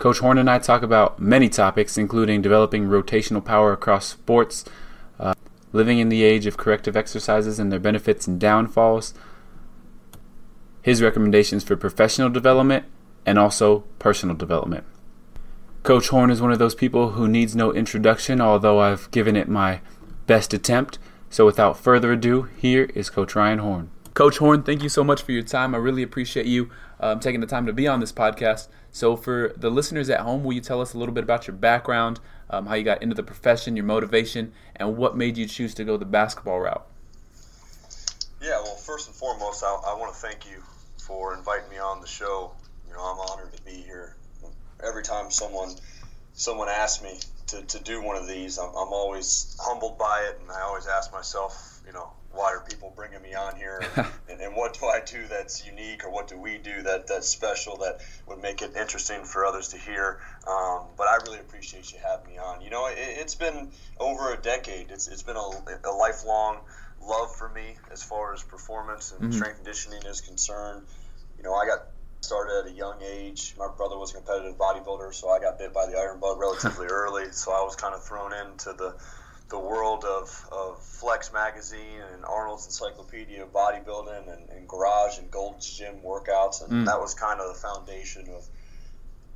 Coach Horn and I talk about many topics, including developing rotational power across sports, living in the age of corrective exercises and their benefits and downfalls, his recommendations for professional development, and also personal development. Coach Horn is one of those people who needs no introduction, although I've given it my best attempt. So without further ado, here is Coach Ryan Horn. Coach Horn, thank you so much for your time. I really appreciate you taking the time to be on this podcast. So for the listeners at home, will you tell us a little bit about your background, how you got into the profession, your motivation, and what made you choose to go the basketball route? Yeah, well, first and foremost, I want to thank you for inviting me on the show. You know, I'm honored to be here. Every time someone asks me to do one of these, I'm always humbled by it, and I always ask myself, you know, why are people bringing me on here, and what do I do that's unique, or what do we do that's special that would make it interesting for others to hear? But I really appreciate you having me on. You know, it's been over a decade. It's been a lifelong love for me as far as performance and strength conditioning is concerned. You know, I got started at a young age. My brother was a competitive bodybuilder, so I got bit by the iron bug relatively early. So I was kind of thrown into the world of Flex magazine and Arnold's Encyclopedia of Bodybuilding and Garage and Gold's Gym workouts, and that was kind of the foundation of,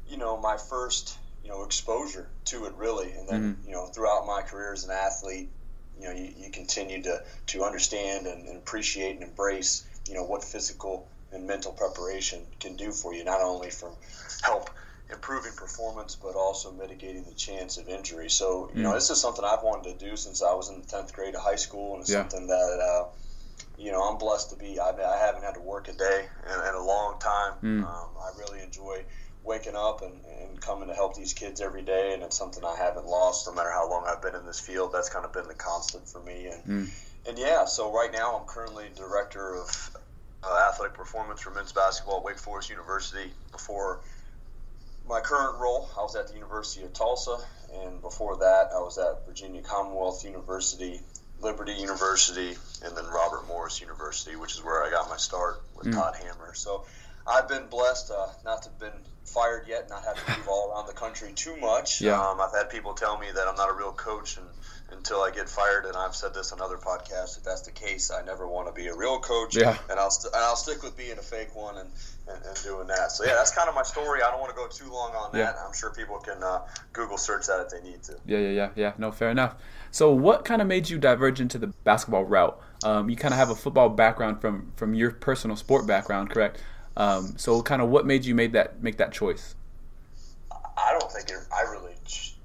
you know, my first, you know, exposure to it really. And then, you know, throughout my career as an athlete, you know, you continue to understand and appreciate and embrace, you know, what physical and mental preparation can do for you, not only from help improving performance, but also mitigating the chance of injury. So, you know, this is something I've wanted to do since I was in the 10th grade of high school, and it's something that, you know, I'm blessed to be. I haven't had to work a day in a long time. I really enjoy waking up and coming to help these kids every day, and it's something I haven't lost no matter how long I've been in this field. That's kind of been the constant for me. And yeah, so right now I'm currently director of athletic performance for men's basketball at Wake Forest University. Before my current role, I was at the University of Tulsa, and before that, I was at Virginia Commonwealth University, Liberty University, and then Robert Morris University, which is where I got my start with Todd Hammer. So I've been blessed not to have been fired yet, not have to move all around the country too much. I've had people tell me that I'm not a real coach until I get fired, and I've said this on other podcasts. If that's the case, I never want to be a real coach, and I'll stick with being a fake one and doing that. So yeah, that's kind of my story. I don't want to go too long on that. I'm sure people can Google search that if they need to. Yeah. No, fair enough. So what kind of made you diverge into the basketball route? You kind of have a football background from your personal sport background, correct? So kind of what made you make that choice? I don't think I really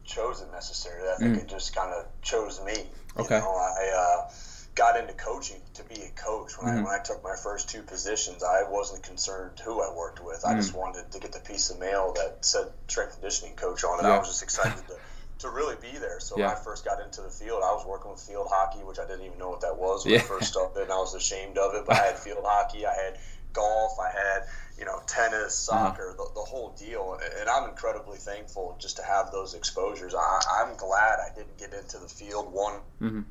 chose it necessarily. I think it just kind of chose me. Okay. You know, I got into coaching to be a coach. When I took my first two positions, I wasn't concerned who I worked with. I just wanted to get the piece of mail that said strength conditioning coach on it. I was just excited to really be there. So when I first got into the field, I was working with field hockey, which I didn't even know what that was when I first started, and I was ashamed of it. But I had field hockey, I had golf, I had, you know, tennis, soccer, the whole deal. And I'm incredibly thankful just to have those exposures. I'm glad I didn't get into the field,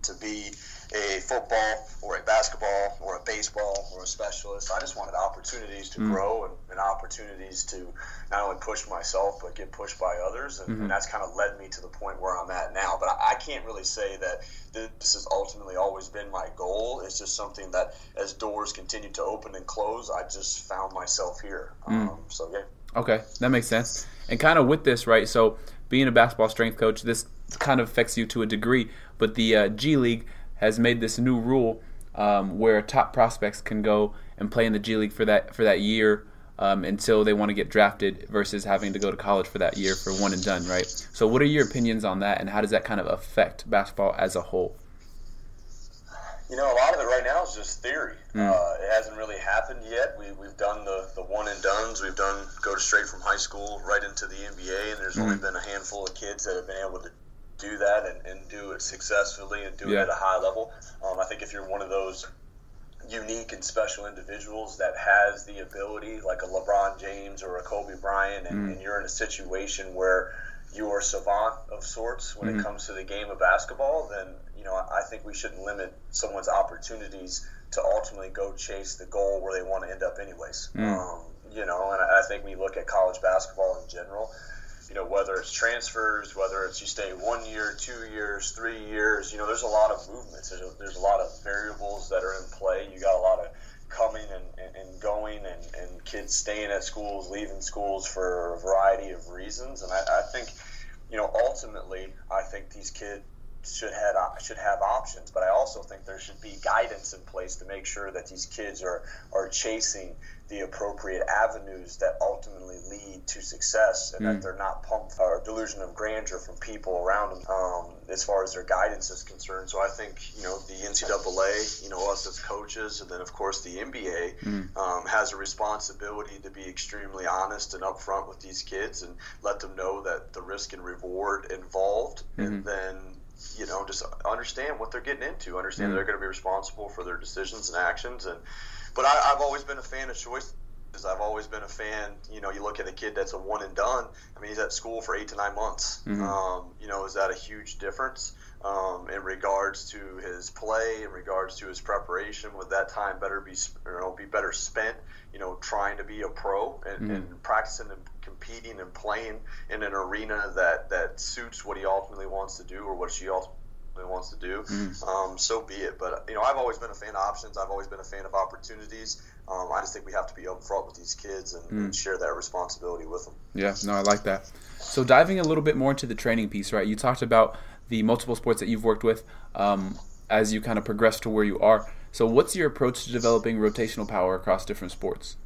to be a football or a basketball or a baseball or a specialist. I just wanted opportunities to grow and opportunities to not only push myself but get pushed by others. And that's kind of led me to the point where I'm at now. But I can't really say that this has ultimately always been my goal. It's just something that as doors continue to open and close, I just found myself here. So, yeah. Okay, that makes sense. And kind of with this, right, so being a basketball strength coach, this kind of affects you to a degree, but the G League has made this new rule where top prospects can go and play in the G League for that year until they want to get drafted versus having to go to college for that year for one and done, right? So what are your opinions on that, and how does that kind of affect basketball as a whole? You know, a lot of it right now is just theory. It hasn't really happened yet. We've done the one and dones. We've done go straight from high school right into the NBA, and there's only been a handful of kids that have been able to do that and do it successfully and do it at a high level. I think if you're one of those unique and special individuals that has the ability, like a LeBron James or a Kobe Bryant, and you're in a situation where you're a savant of sorts when it comes to the game of basketball, then, you know, I think we shouldn't limit someone's opportunities to ultimately go chase the goal where they want to end up anyways. You know, and I think when you look at college basketball in general, whether it's transfers, whether it's you stay 1 year, 2 years, 3 years, there's a lot of movements. There's a lot of variables that are in play. You got a lot of coming and going and kids staying at schools, leaving schools for a variety of reasons. And I think, ultimately, I think these kids should have options, but I also think there should be guidance in place to make sure that these kids are chasing the appropriate avenues that ultimately lead to success, and that they're not pumped or delusion of grandeur from people around them as far as their guidance is concerned. So I think the NCAA, us as coaches, and then of course the NBA has a responsibility to be extremely honest and upfront with these kids and let them know that the risk and reward involved, and then just understand what they're getting into, understand that they're going to be responsible for their decisions and actions. But I've always been a fan of choice. I've always been a fan, you look at a kid that's a one and done. I mean, he's at school for 8 to 9 months. Is that a huge difference in regards to his play, in regards to his preparation? Would that time better be better spent, trying to be a pro and practicing and competing and playing in an arena that suits what he ultimately wants to do or what she ultimately wants to do? So be it. But I've always been a fan of options. I've always been a fan of opportunities. I just think we have to be upfront with these kids and share that responsibility with them. Yeah, no, I like that. So diving a little bit more into the training piece, right? You talked about the multiple sports that you've worked with as you kind of progress to where you are. So what's your approach to developing rotational power across different sports?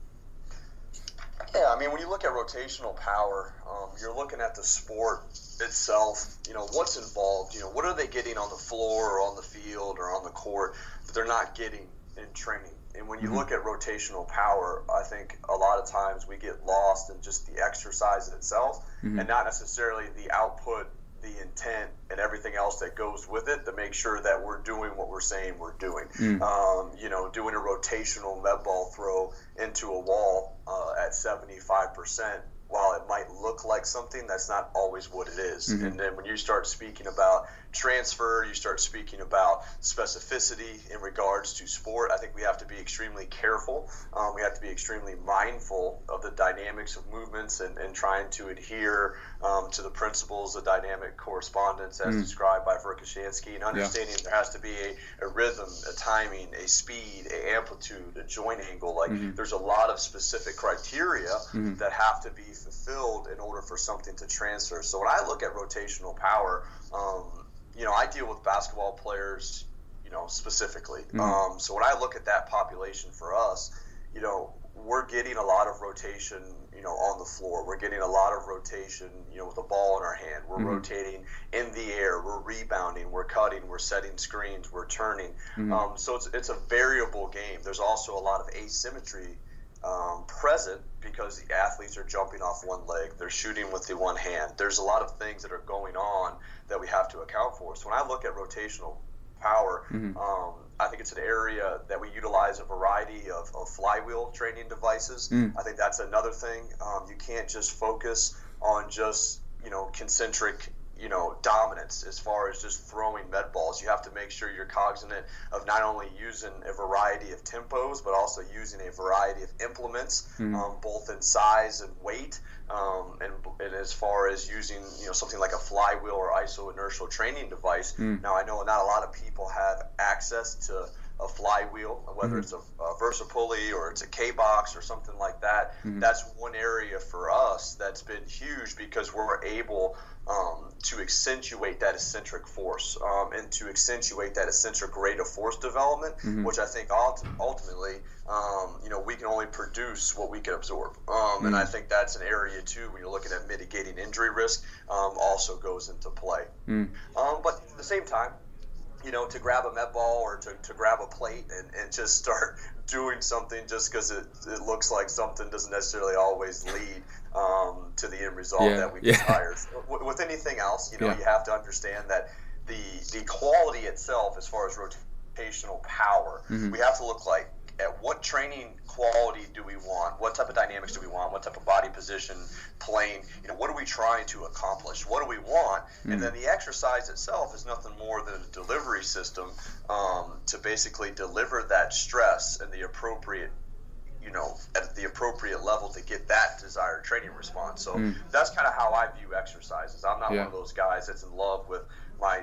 Yeah, I mean, when you look at rotational power, you're looking at the sport itself, what's involved, what are they getting on the floor or on the field or on the court that they're not getting in training. And when you look at rotational power, I think a lot of times we get lost in just the exercise itself and not necessarily the output, the intent, and everything else that goes with it to make sure that we're doing what we're saying we're doing. Doing a rotational med ball throw into a wall at 75%, while it might look like something, that's not always what it is. And then when you start speaking about transfer, you start speaking about specificity in regards to sport, I think we have to be extremely careful. We have to be extremely mindful of the dynamics of movements and trying to adhere to the principles of dynamic correspondence as described by Verkhoshansky, and understanding there has to be a rhythm, a timing, a speed, a amplitude, a joint angle. There's a lot of specific criteria that have to be fulfilled in order for something to transfer. So when I look at rotational power, I deal with basketball players, specifically. So when I look at that population for us, we're getting a lot of rotation, on the floor. We're getting a lot of rotation, with the ball in our hand. We're rotating in the air. We're rebounding. We're cutting. We're setting screens. We're turning. So it's a variable game. There's also a lot of asymmetry present because the athletes are jumping off one leg. They're shooting with the one hand. There's a lot of things that are going on that we have to account for. So when I look at rotational power, I think it's an area that we utilize a variety of flywheel training devices. I think that's another thing. You can't just focus on just, concentric dominance as far as just throwing med balls. You have to make sure you're cognizant of not only using a variety of tempos, but also using a variety of implements, both in size and weight, and as far as using something like a flywheel or iso-inertial training device. Now I know not a lot of people have access to a flywheel, whether it's a VersaPulley or it's a K-Box or something like that. That's one area for us that's been huge because we're able to accentuate that eccentric force and to accentuate that eccentric rate of force development, which I think ultimately, we can only produce what we can absorb. And I think that's an area too, when you're looking at mitigating injury risk, also goes into play. But at the same time, to grab a med ball or to grab a plate and just start doing something just because it looks like something doesn't necessarily always lead to the end result that we desire. With anything else, you have to understand that the quality itself, as far as rotational power, we have to look like at what training quality do we want? What type of dynamics do we want? What type of body position, plane? What are we trying to accomplish? What do we want? And then the exercise itself is nothing more than a delivery system to basically deliver that stress in the appropriate at the appropriate level to get that desired training response. So that's kind of how I view exercises. I'm not one of those guys that's in love with my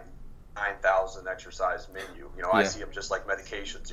9,000 exercise menu. I see them just like medications.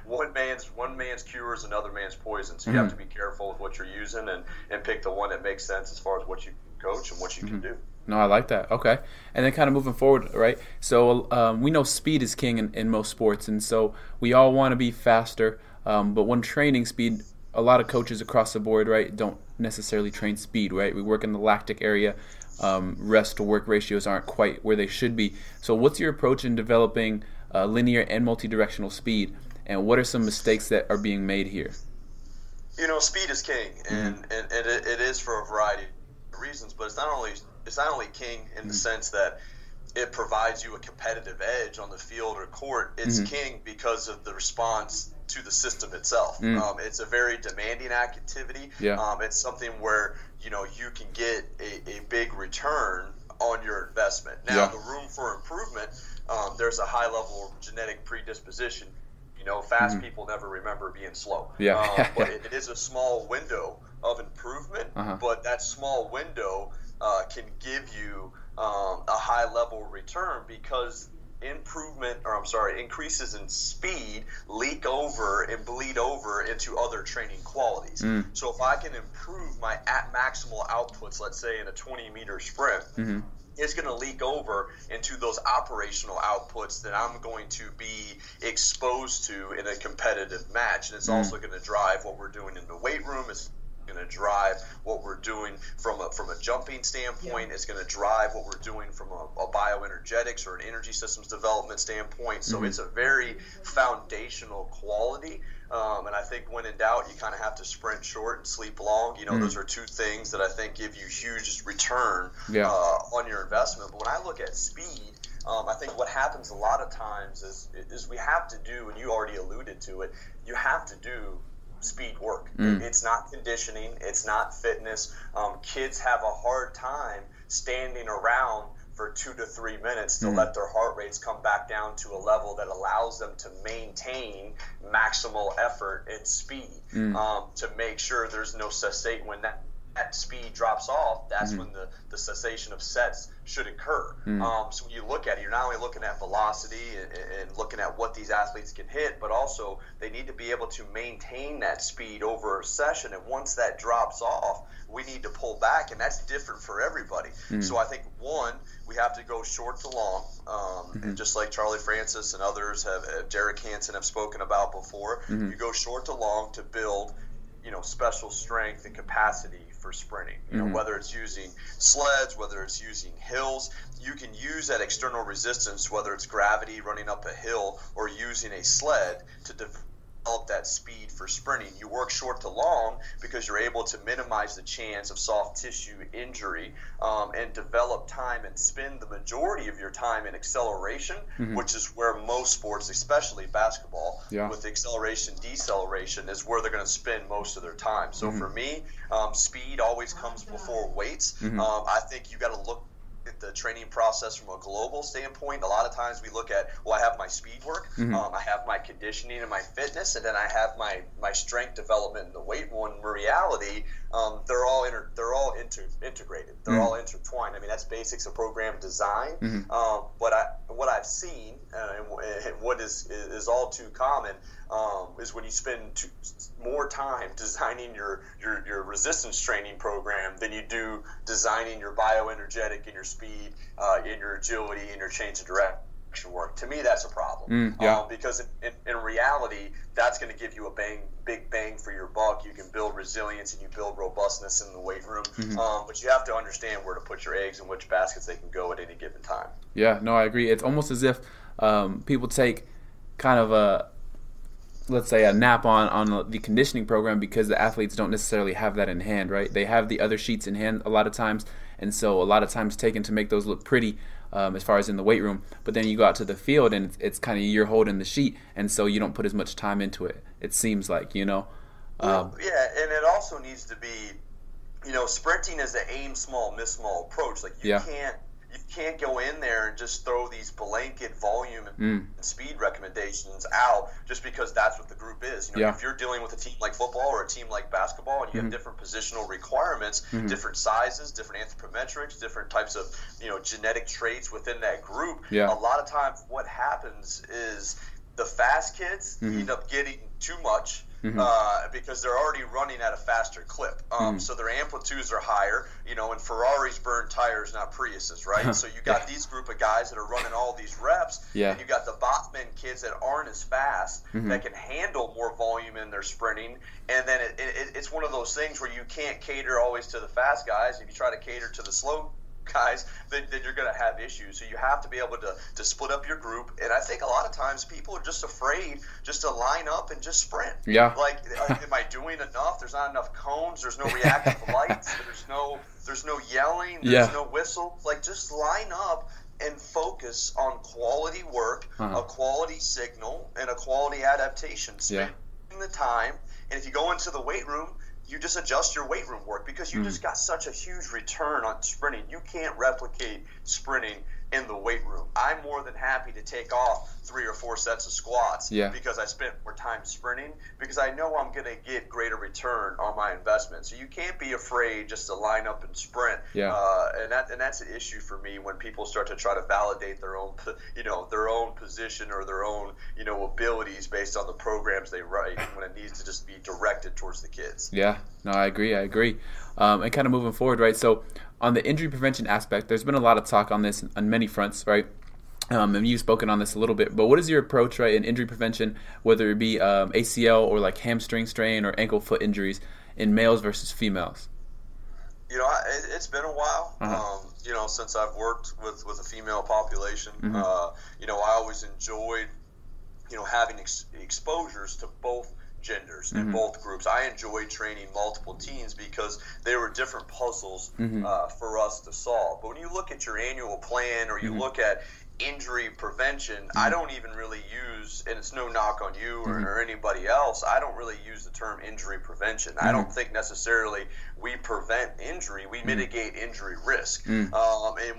One man's cure is another man's poison. So you have to be careful with what you're using and pick the one that makes sense as far as what you can coach and what you can do. No, I like that. Okay. And then kind of moving forward, right? So we know speed is king in most sports, and so we all want to be faster. But when training speed, a lot of coaches across the board, right, don't necessarily train speed, right? We work in the lactic area. Rest to work ratios aren't quite where they should be. So what's your approach in developing linear and multi-directional speed, and what are some mistakes that are being made here? Speed is king, and it is for a variety of reasons, but it's not only king in the sense that it provides you a competitive edge on the field or court. It's king because of the response to the system itself. It's a very demanding activity. It's something where you can get a big return on your investment. Now, the room for improvement, there's a high level of genetic predisposition. Fast people never remember being slow. But it is a small window of improvement, but that small window can give you a high level return because increases in speed leak over and bleed over into other training qualities. So if I can improve my at maximal outputs, let's say in a 20-meter sprint, it's going to leak over into those operational outputs that I'm going to be exposed to in a competitive match. And it's also going to drive what we're doing in the weight room. It's going to drive what we're doing from a jumping standpoint. It's going to drive what we're doing from a bioenergetics or an energy systems development standpoint. So it's a very foundational quality. And I think when in doubt, you kind of have to sprint short and sleep long. Those are two things that I think give you huge return on your investment. But when I look at speed, I think what happens a lot of times is we have to do, and you already alluded to it, you have to do speed work. It's not conditioning. It's not fitness. Kids have a hard time standing around for 2 to 3 minutes to let their heart rates come back down to a level that allows them to maintain maximal effort and speed, to make sure there's no cessation. When that speed drops off, that's when the cessation of sets should occur. So when you look at it, you're not only looking at velocity and looking at what these athletes can hit, but also they need to be able to maintain that speed over a session. And once that drops off, we need to pull back, and that's different for everybody. So I think, one, we have to go short to long, and just like Charlie Francis and others Derek Hansen have spoken about before, you go short to long to build special strength and capacity for sprinting. Whether it's using sleds, whether it's using hills, you can use that external resistance, whether it's gravity running up a hill or using a sled to develop that speed for sprinting. You work short to long because you're able to minimize the chance of soft tissue injury, and develop time and spend the majority of your time in acceleration, which is where most sports, especially basketball, with acceleration, deceleration, is where they're going to spend most of their time. So for me, speed always comes before weights. I think you got to look at the training process from a global standpoint. A lot of times we look at, I have my speed work, I have my conditioning and my fitness, and then I have my strength development in the weight room. In reality, they're all integrated. They're all intertwined. I mean, that's basics of program design. What I've seen, and what is all too common, is when you spend more time designing your resistance training program than you do designing your bioenergetic and your speed, and your agility and your change of direction work. To me, that's a problem. Because in reality, that's going to give you a big bang for your buck. You can build resilience and you build robustness in the weight room, but you have to understand where to put your eggs and which baskets they can go at any given time. Yeah, no, I agree. It's almost as if people take kind of let's say a nap on the conditioning program because the athletes don't necessarily have that in hand, right? They have the other sheets in hand a lot of times, and so a lot of times taken to make those look pretty as far as in the weight room, but then you go out to the field and it's kind of you're holding the sheet, and so you don't put as much time into it, it seems like, and it also needs to be, sprinting is the aim small, miss small approach. Like you can't you can't go in there and just throw these blanket volume and speed recommendations out just because that's what the group is. If you're dealing with a team like football or a team like basketball, and you have different positional requirements, different sizes, different anthropometrics, different types of genetic traits within that group, a lot of times what happens is the fast kids end up getting too much. Because they're already running at a faster clip. So their amplitudes are higher, and Ferraris burn tires, not Priuses, right? So you got these group of guys that are running all these reps, and you got the Bachman kids that aren't as fast, that can handle more volume in their sprinting, and then it's one of those things where you can't cater always to the fast guys. If you try to cater to the slow guys, then you're going to have issues. So you have to be able to split up your group. And I think a lot of times people are just afraid just to line up and just sprint. Yeah. Like, am I doing enough? There's not enough cones. There's no reactive lights. There's no yelling. There's no whistle. Like, just line up and focus on quality work, a quality signal, and a quality adaptation. Spend the time. And if you go into the weight room, you just adjust your weight room work because you just got such a huge return on sprinting. You can't replicate sprinting in the weight room. I'm more than happy to take off 3 or 4 sets of squats because I spent more time sprinting, because I know I'm going to get greater return on my investment. So you can't be afraid just to line up and sprint. And that's an issue for me when people start to try to validate their own position or their own abilities based on the programs they write, when it needs to just be directed towards the kids. Yeah, no, I agree. And kind of moving forward, right? So on the injury prevention aspect, there's been a lot of talk on this on many fronts, right? And you've spoken on this a little bit, but what is your approach, right, in injury prevention, whether it be ACL or like hamstring strain or ankle foot injuries in males versus females? It's been a while, since I've worked with a female population. I always enjoyed, having exposures to both genders and both groups. I enjoyed training multiple teams because they were different puzzles for us to solve. But when you look at your annual plan or you look at injury prevention, I don't even really use, and it's no knock on you or anybody else, I don't really use the term injury prevention. I don't think necessarily we prevent injury, we mitigate injury risk. And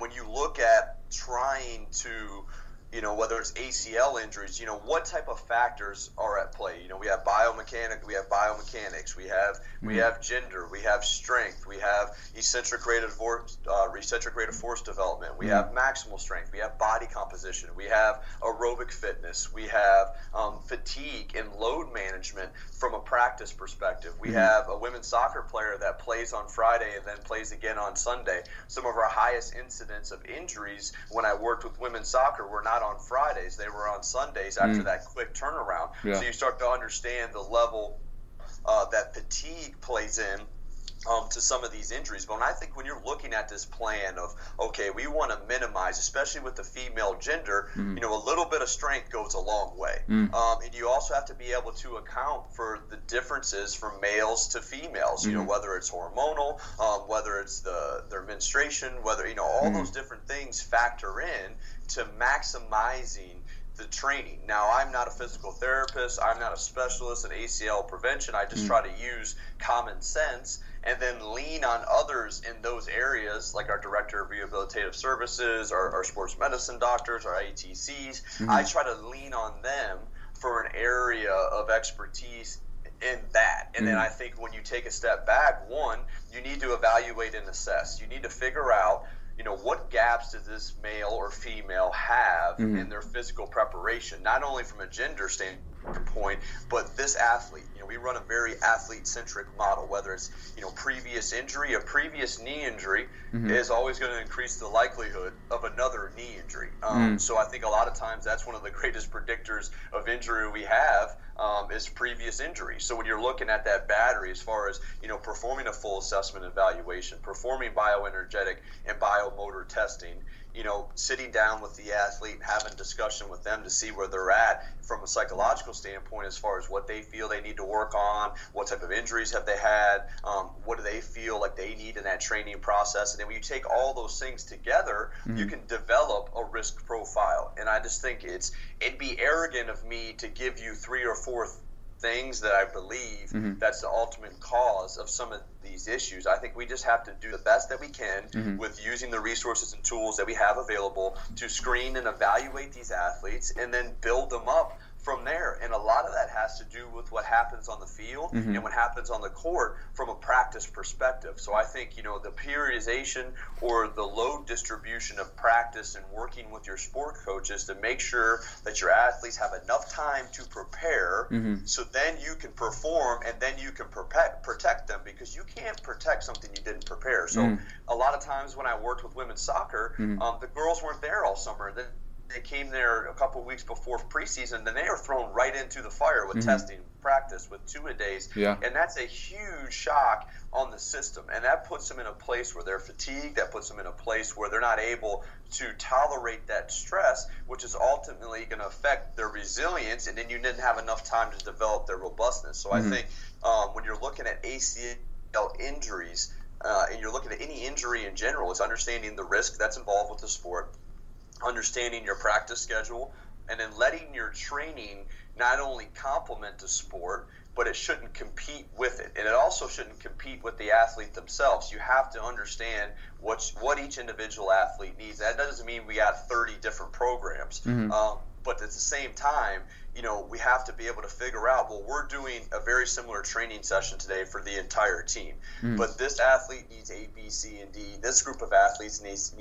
when you look at trying to whether it's ACL injuries, what type of factors are at play? We have biomechanics, we have gender, we have strength, we have eccentric rate of force development, we have maximal strength, we have body composition, we have aerobic fitness, we have fatigue and load management from a practice perspective. We have a women's soccer player that plays on Friday and then plays again on Sunday. Some of our highest incidents of injuries when I worked with women's soccer were not on Fridays, they were on Sundays after that quick turnaround. So you start to understand the level that fatigue plays in to some of these injuries. But when you're looking at this plan of, okay, we want to minimize, especially with the female gender, a little bit of strength goes a long way. And you also have to be able to account for the differences from males to females, whether it's hormonal, whether it's their menstruation, whether, all those different things factor in to maximizing the training. Now, I'm not a physical therapist. I'm not a specialist in ACL prevention. I just try to use common sense and then lean on others in those areas, like our director of rehabilitative services, our sports medicine doctors, our ATCs. I try to lean on them for an area of expertise in that. And then I think when you take a step back, one, you need to evaluate and assess. You need to figure out, what gaps does this male or female have in their physical preparation, not only from a gender standpoint, but this athlete. We run a very athlete-centric model, whether it's, previous injury, a previous knee injury is always going to increase the likelihood of another knee injury. So I think a lot of times that's one of the greatest predictors of injury we have is previous injury. So when you're looking at that battery, as far as, performing a full assessment evaluation, performing bioenergetic and biomotor testing, sitting down with the athlete and having a discussion with them to see where they're at from a psychological standpoint as far as what they feel they need to work on, what type of injuries have they had, what do they feel like they need in that training process. And then when you take all those things together, you can develop a risk profile. And I just think it'd be arrogant of me to give you 3 or 4 things that I believe that's the ultimate cause of some of these issues. I think we just have to do the best that we can with using the resources and tools that we have available to screen and evaluate these athletes and then build them up from there. And a lot of that has to do with what happens on the field and what happens on the court from a practice perspective. So I think, the periodization or the load distribution of practice and working with your sport coaches to make sure that your athletes have enough time to prepare so then you can perform and then you can protect them, because you can't protect something you didn't prepare. So a lot of times when I worked with women's soccer, the girls weren't there all summer. They came there a couple of weeks before preseason, then they were thrown right into the fire with testing, practice, with two-a-days. Yeah. And that's a huge shock on the system. And that puts them in a place where they're fatigued. That puts them in a place where they're not able to tolerate that stress, which is ultimately going to affect their resilience. And then you didn't have enough time to develop their robustness. So I think when you're looking at ACL injuries, and you're looking at any injury in general, it's understanding the risk that's involved with the sport, understanding your practice schedule, and then letting your training not only complement the sport, but it shouldn't compete with it. And it also shouldn't compete with the athlete themselves. You have to understand what each individual athlete needs. That doesn't mean we got 30 different programs. But at the same time, we have to be able to figure out, well, we're doing a very similar training session today for the entire team. But this athlete needs A, B, C, and D. This group of athletes needs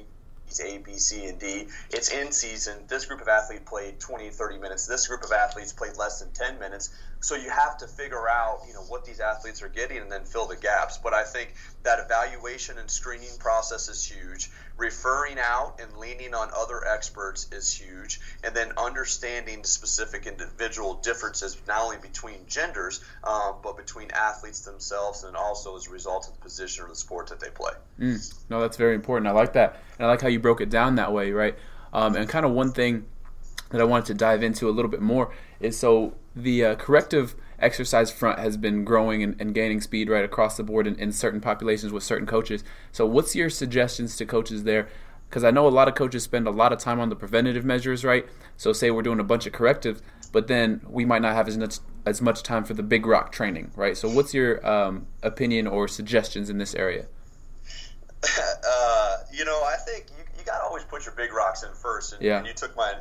A, B, C, and D. It's in season. This group of athletes played 20, 30 minutes. This group of athletes played less than 10 minutes. So you have to figure out, what these athletes are getting and then fill the gaps. But I think that evaluation and screening process is huge. Referring out and leaning on other experts is huge. And then understanding the specific individual differences, not only between genders, but between athletes themselves and also as a result of the position or the sport that they play. No, that's very important. I like that. And I like how you broke it down that way, right? And kind of one thing that I wanted to dive into a little bit more is, so the corrective exercise front has been growing and gaining speed right across the board in certain populations with certain coaches. So what's your suggestions to coaches there? Because I know a lot of coaches spend a lot of time on the preventative measures, right? So say we're doing a bunch of correctives, but then we might not have as much time for the big rock training, right? So what's your opinion or suggestions in this area? I think you got to always put your big rocks in first, and you took my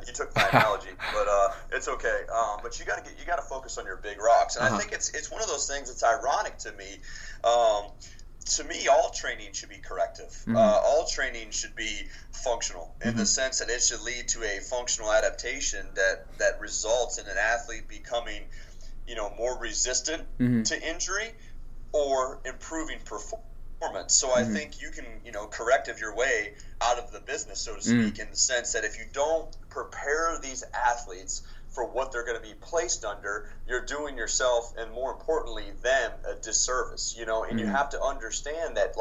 analogy, but it's okay. But you got to focus on your big rocks, and I think it's one of those things that's ironic to me. To me, all training should be corrective. All training should be functional in the sense that it should lead to a functional adaptation that results in an athlete becoming, more resistant to injury or improving performance. So I think you can, corrective your way out of the business, so to speak, in the sense that if you don't prepare these athletes for what they're going to be placed under, you're doing yourself and, more importantly, them a disservice, and you have to understand that,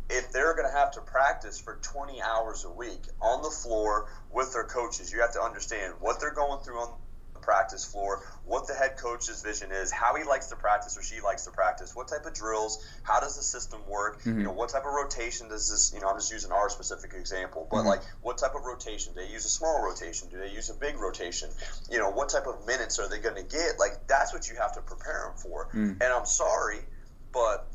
if they're going to have to practice for 20 hours a week on the floor with their coaches, you have to understand what they're going through on the practice floor, what the head coach's vision is, how he likes to practice or she likes to practice, what type of drills, how does the system work, what type of rotation does this, I'm just using our specific example, but what type of rotation? Do they use a small rotation? Do they use a big rotation? What type of minutes are they going to get? That's what you have to prepare them for. And I'm sorry, but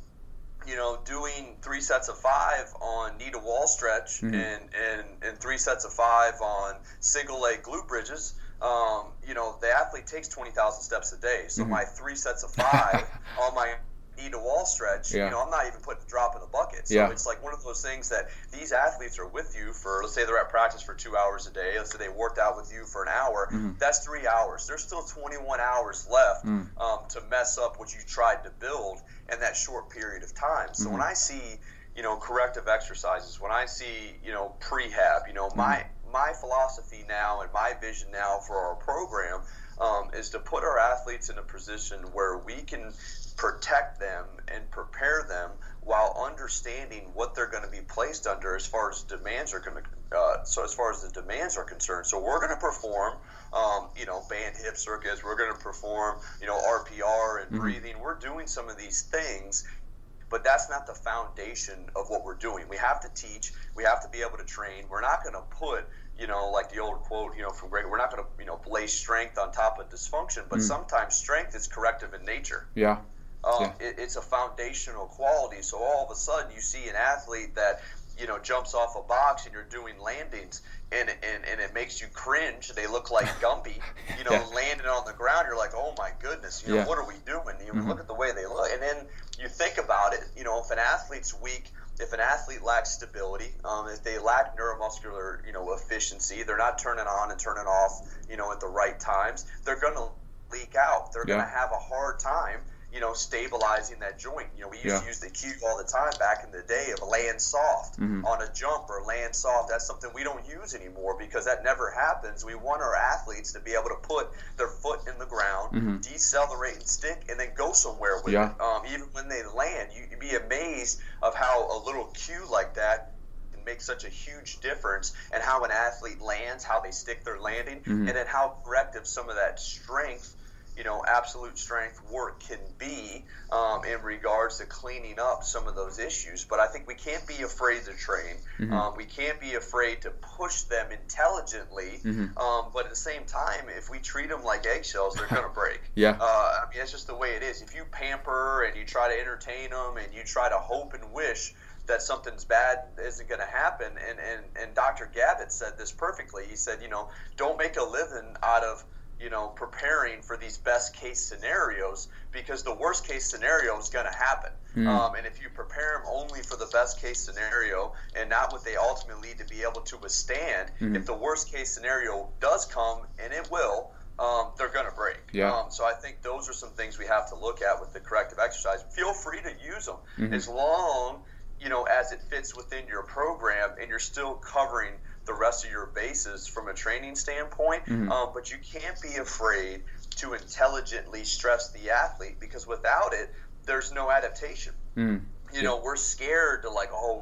doing 3 sets of 5 on knee to wall stretch and 3 sets of 5 on single leg glute bridges, the athlete takes 20,000 steps a day. So my 3 sets of 5 on my knee to wall stretch, I'm not even putting a drop in the bucket. So it's like one of those things that these athletes are with you for, let's say they're at practice for 2 hours a day. Let's say they worked out with you for an hour. That's 3 hours. There's still 21 hours left to mess up what you tried to build in that short period of time. So when I see, corrective exercises, when I see, prehab, my philosophy now and my vision now for our program is to put our athletes in a position where we can protect them and prepare them while understanding what they're going to be placed under as far as demands are concerned. So we're going to perform, band hip circuits. We're going to perform, RPR and breathing. We're doing some of these things, but that's not the foundation of what we're doing. We have to teach. We have to be able to train. We're not going to put, like the old quote, from Greg, we're not going to, place strength on top of dysfunction, but sometimes strength is corrective in nature. Yeah. It's a foundational quality. So all of a sudden you see an athlete that, jumps off a box and you're doing landings and it makes you cringe. They look like Gumby, landing on the ground. You're like, oh my goodness, what are we doing? Look at the way they look. And then you think about it, if an athlete's weak, if an athlete lacks stability, if they lack neuromuscular, efficiency, they're not turning on and turning off, at the right times, they're going to leak out. They're going to have a hard time, stabilizing that joint. We used to use the cue all the time back in the day of land soft on a jump or land soft. That's something we don't use anymore because that never happens. We want our athletes to be able to put their foot in the ground, decelerate and stick, and then go somewhere with it. Even when they land, you'd be amazed of how a little cue like that can make such a huge difference, and how an athlete lands, how they stick their landing, and then how corrective some of that strength, absolute strength work can be in regards to cleaning up some of those issues. But I think we can't be afraid to train. We can't be afraid to push them intelligently. But at the same time, if we treat them like eggshells, they're going to break. That's just the way it is. If you pamper and you try to entertain them and you try to hope and wish that something's bad isn't going to happen, and Dr. Gavitt said this perfectly. He said, don't make a living out of preparing for these best case scenarios, because the worst case scenario is going to happen. And if you prepare them only for the best case scenario and not what they ultimately need to be able to withstand, if the worst case scenario does come, and it will, they're going to break. So I think those are some things we have to look at with the corrective exercise. Feel free to use them as long, as it fits within your program and you're still covering the rest of your bases from a training standpoint, but you can't be afraid to intelligently stress the athlete, because without it, there's no adaptation. We're scared to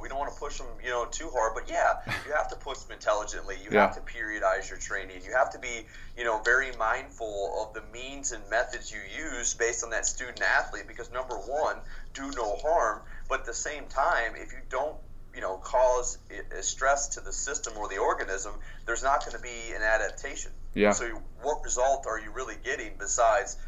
we don't want to push them, too hard, but you have to push them intelligently. You have to periodize your training. You have to be, very mindful of the means and methods you use based on that student athlete, because number one, do no harm, but at the same time, if you don't, cause a stress to the system or the organism, there's not going to be an adaptation. So what result are you really getting besides,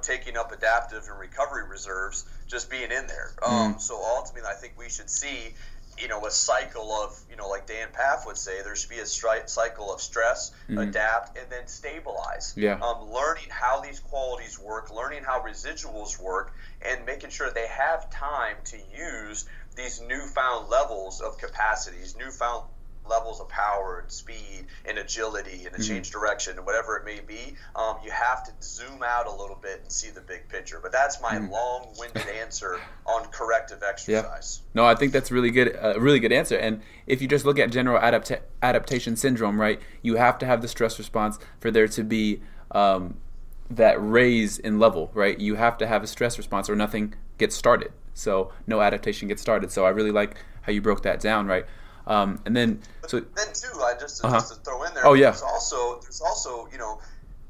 taking up adaptive and recovery reserves, just being in there? So ultimately, I think we should see, a cycle of, like Dan Paff would say, there should be a cycle of stress, adapt, and then stabilize. Learning how these qualities work, learning how residuals work, and making sure they have time to use these newfound levels of capacities, newfound levels of power and speed and agility and a change direction and whatever it may be. You have to zoom out a little bit and see the big picture. But that's my long-winded answer on corrective exercise. No, I think that's really good. A really good answer. And if you just look at general adaptation syndrome, right, you have to have the stress response for there to be that raise in level, right? You have to have a stress response or nothing gets started. So no adaptation gets started. So I really like how you broke that down, right? And then, too, I just to throw in there. There's also,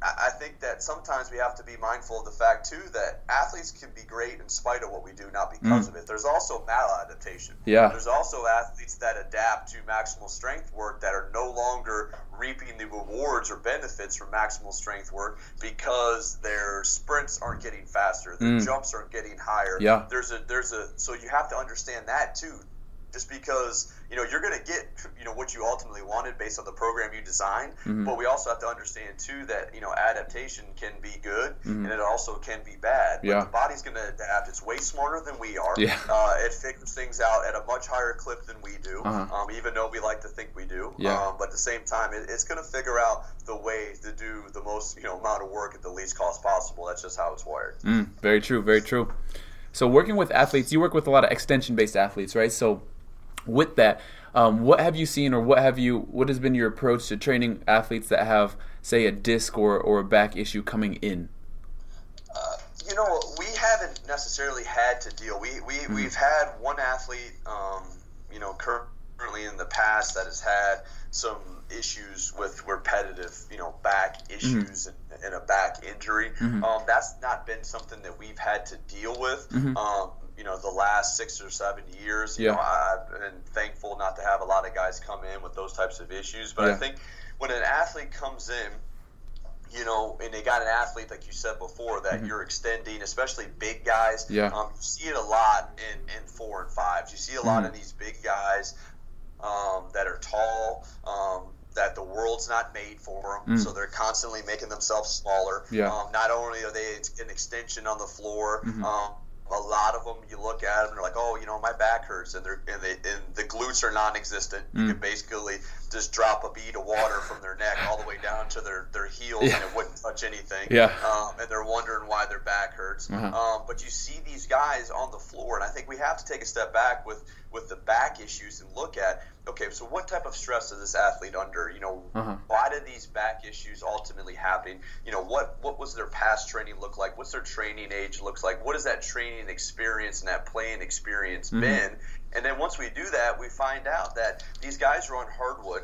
I think that sometimes we have to be mindful of the fact too that athletes can be great in spite of what we do, not because of it. There's also maladaptation. There's also athletes that adapt to maximal strength work that are no longer reaping the rewards or benefits from maximal strength work because their sprints aren't getting faster, their jumps aren't getting higher. So you have to understand that too. Just because, you're going to get, what you ultimately wanted based on the program you designed. But we also have to understand, too, that, adaptation can be good and it also can be bad. But the body's going to adapt. It's way smarter than we are. It figures things out at a much higher clip than we do, even though we like to think we do. But at the same time, it's going to figure out the way to do the most, amount of work at the least cost possible. That's just how it's wired. Very true, very true. So working with athletes, you work with a lot of extension-based athletes, right? So with that, what have you seen, or what has been your approach to training athletes that have, say, a disc or a back issue coming in? We haven't necessarily had to deal. We've had one athlete, currently in the past that has had some issues with repetitive, back issues and a back injury. That's not been something that we've had to deal with. the last 6 or 7 years. I've been thankful not to have a lot of guys come in with those types of issues. But I think when an athlete comes in, and they got an athlete, like you said before, that you're extending, especially big guys. You see it a lot in 4 and 5s. You see a lot of these big guys that are tall, that the world's not made for them, so they're constantly making themselves smaller. Not only are they an extension on the floor, a lot of them, you look at them and they're like, oh, my back hurts, and the glutes are non-existent. You can basically just drop a bead of water from their neck all the way down to their heels, and it wouldn't touch anything. And they're wondering why their back hurts. But you see these guys on the floor, and I think we have to take a step back with the back issues and look at, okay, so what type of stress is this athlete under? Why did these back issues ultimately happen? What was their past training look like? What's their training age looks like? What has that training experience and that playing experience been? And then once we do that, we find out that these guys are on hardwood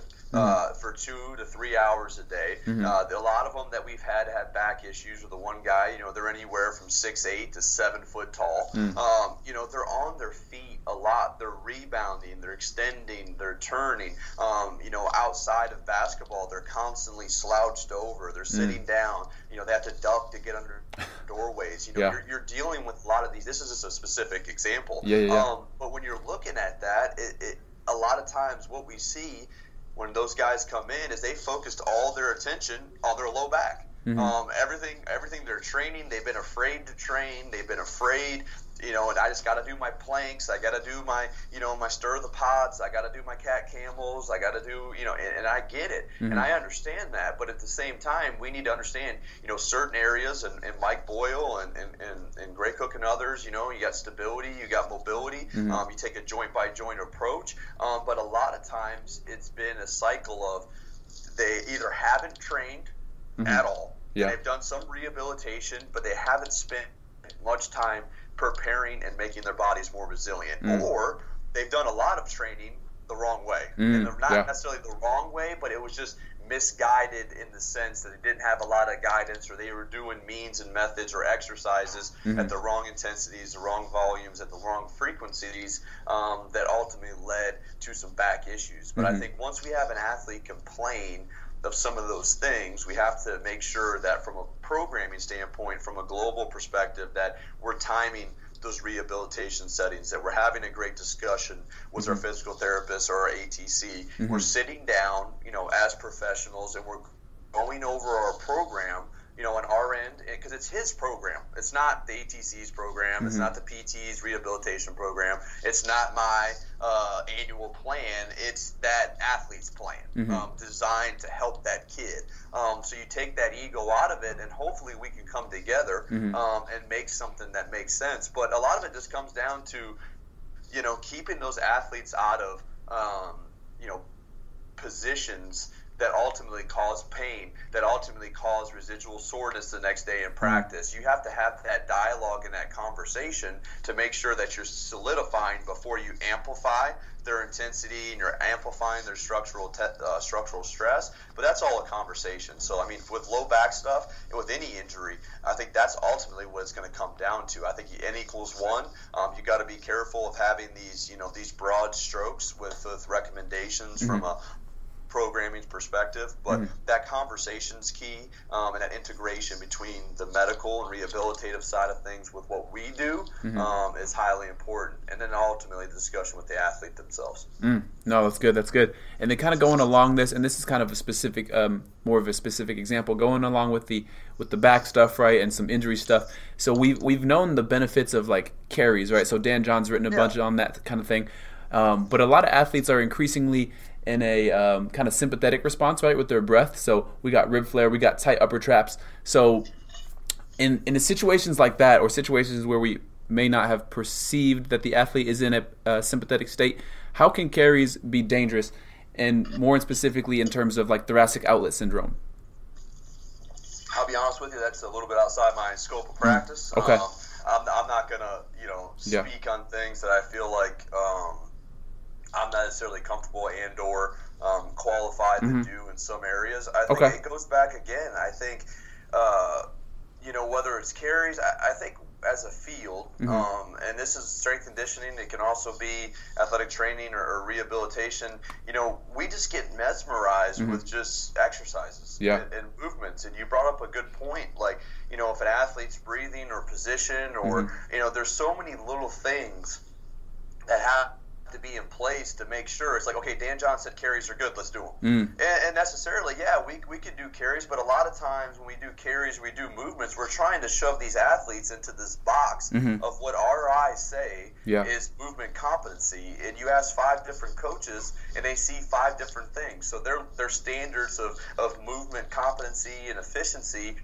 for 2 to 3 hours a day. A lot of them that we've had have back issues. With the one guy, they're anywhere from 6'8" to 7 foot tall. They're on their feet a lot. They're rebounding. They're extending. They're turning. Outside of basketball, they're constantly slouched over. They're sitting down. They have to duck to get under doorways. You're dealing with a lot of these. This is just a specific example. But when you're looking at that, it a lot of times what we see when those guys come in is they focused all their attention on their low back. Everything they're training, they've been afraid to train. They've been afraid, and I just got to do my planks. I got to do my, my stir the pots. I got to do my cat camels. I got to do, and I get it. And I understand that. But at the same time, we need to understand, certain areas, and Mike Boyle and Gray Cook and others, you got stability, you got mobility. You take a joint by joint approach. But a lot of times it's been a cycle of they either haven't trained at all. They've done some rehabilitation, but they haven't spent much time preparing and making their bodies more resilient. Or they've done a lot of training the wrong way. And they're not necessarily the wrong way, but it was just misguided in the sense that they didn't have a lot of guidance, or they were doing means and methods or exercises at the wrong intensities, the wrong volumes, at the wrong frequencies, that ultimately led to some back issues. But I think once we have an athlete complain of some of those things, we have to make sure that from a programming standpoint, from a global perspective, that we're timing those rehabilitation settings, that we're having a great discussion with our physical therapists or our ATC. We're sitting down, as professionals, and we're going over our program, on our end, because it's his program. It's not the ATC's program. It's not the PT's rehabilitation program. It's not my annual plan. It's that athlete's plan, designed to help that kid. So you take that ego out of it, and hopefully we can come together and make something that makes sense. But a lot of it just comes down to, keeping those athletes out of, positions that ultimately cause pain, that ultimately cause residual soreness the next day in practice. You have to have that dialogue and that conversation to make sure that you're solidifying before you amplify their intensity and you're amplifying their structural stress. But that's all a conversation. So, with low back stuff and with any injury, I think that's ultimately what it's going to come down to. I think N equals 1. You got to be careful of having these, these broad strokes with recommendations from a programming perspective, but that conversation's key, and that integration between the medical and rehabilitative side of things with what we do is highly important, and then ultimately the discussion with the athlete themselves. No, that's good. And then kind of going along this, and this is kind of a specific, more of a specific example, going along with the back stuff, right, and some injury stuff. So we've known the benefits of like carries, right? So Dan John's written a bunch on that kind of thing, but a lot of athletes are increasingly in a kind of sympathetic response, right, with their breath. So we got rib flare, we got tight upper traps. So in situations like that, or situations where we may not have perceived that the athlete is in a sympathetic state, how can carries be dangerous, and more specifically in terms of like thoracic outlet syndrome? I'll be honest with you, that's a little bit outside my scope of practice. Okay. I'm not gonna speak on things that I feel like I'm not necessarily comfortable and or qualified to do in some areas. I think it goes back again. I think, whether it's carries, I think as a field, and this is strength conditioning, it can also be athletic training or rehabilitation, we just get mesmerized with just exercises and movements. And you brought up a good point, like, if an athlete's breathing or position or, there's so many little things that have to be in place to make sure. It's like, okay, Dan John said carries are good, let's do them. And necessarily, we can do carries, but a lot of times when we do carries, we do movements, we're trying to shove these athletes into this box of what our eyes say is movement competency. And you ask 5 different coaches and they see 5 different things. So their standards of movement competency and efficiency,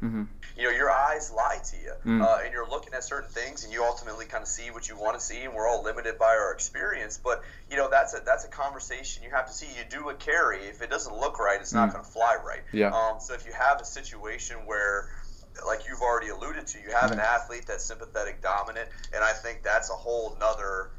your eyes lie to you. And you're looking at certain things and you ultimately kind of see what you want to see, and we're all limited by our experience. But that's a conversation you have to see. You do a carry, if it doesn't look right, it's not going to fly right. So if you have a situation where, like you've already alluded to, you have an athlete that's sympathetic dominant, and I think that's a whole nother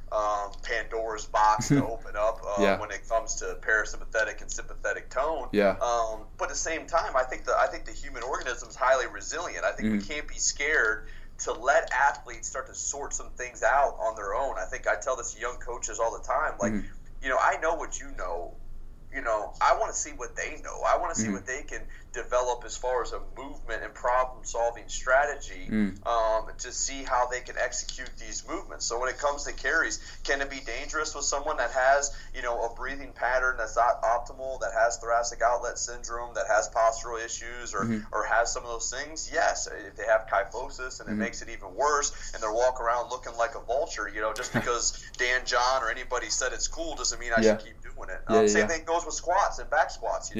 Pandora's box to open up when it comes to parasympathetic and sympathetic tone. But at the same time, I think the human organism is highly resilient. I think we can't be scared to let athletes start to sort some things out on their own. I think I tell this to young coaches all the time, like, I know what you know. I want to see what they know. I want to see what they can develop as far as a movement and problem-solving strategy to see how they can execute these movements. So when it comes to carries, can it be dangerous with someone that has, a breathing pattern that's not optimal, that has thoracic outlet syndrome, that has postural issues, or has some of those things? Yes. If they have kyphosis and it makes it even worse, and they're walking around looking like a vulture, just because Dan John or anybody said it's cool doesn't mean I should keep doing it. Same thing goes with squats and back squats.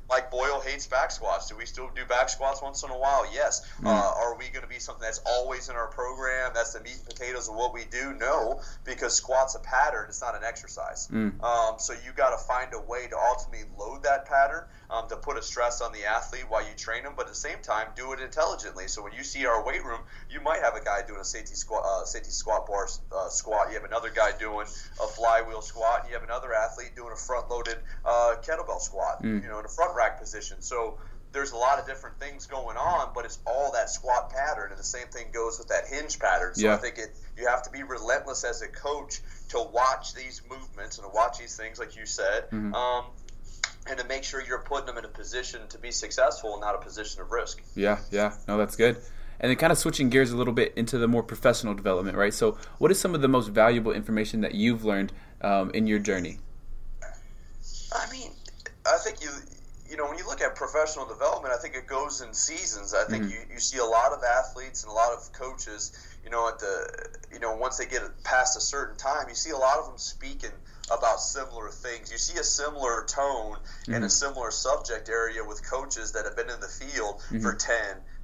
Mike Boyle hates back squats. Do we still do back squats once in a while? Yes. Are we going to be something that's always in our program? That's the meat and potatoes of what we do? No, because squat's a pattern. It's not an exercise. So you got to find a way to ultimately load that pattern to put a stress on the athlete while you train them, but at the same time do it intelligently. So when you see our weight room, you might have a guy doing a safety squat bar squat. You have another guy doing a flywheel squat. And you have another athlete doing a front-loaded kettlebell squat, in a front rack position. So there's a lot of different things going on, but it's all that squat pattern, and the same thing goes with that hinge pattern. So I think you have to be relentless as a coach to watch these movements and to watch these things, like you said, and to make sure you're putting them in a position to be successful and not a position of risk. No, that's good. And then kind of switching gears a little bit into the more professional development, right? So what is some of the most valuable information that you've learned in your journey? I mean, I think when you look at professional development, I think it goes in seasons. I think you see a lot of athletes and a lot of coaches, once they get past a certain time, you see a lot of them speaking about similar things. You see a similar tone and a similar subject area with coaches that have been in the field for 10,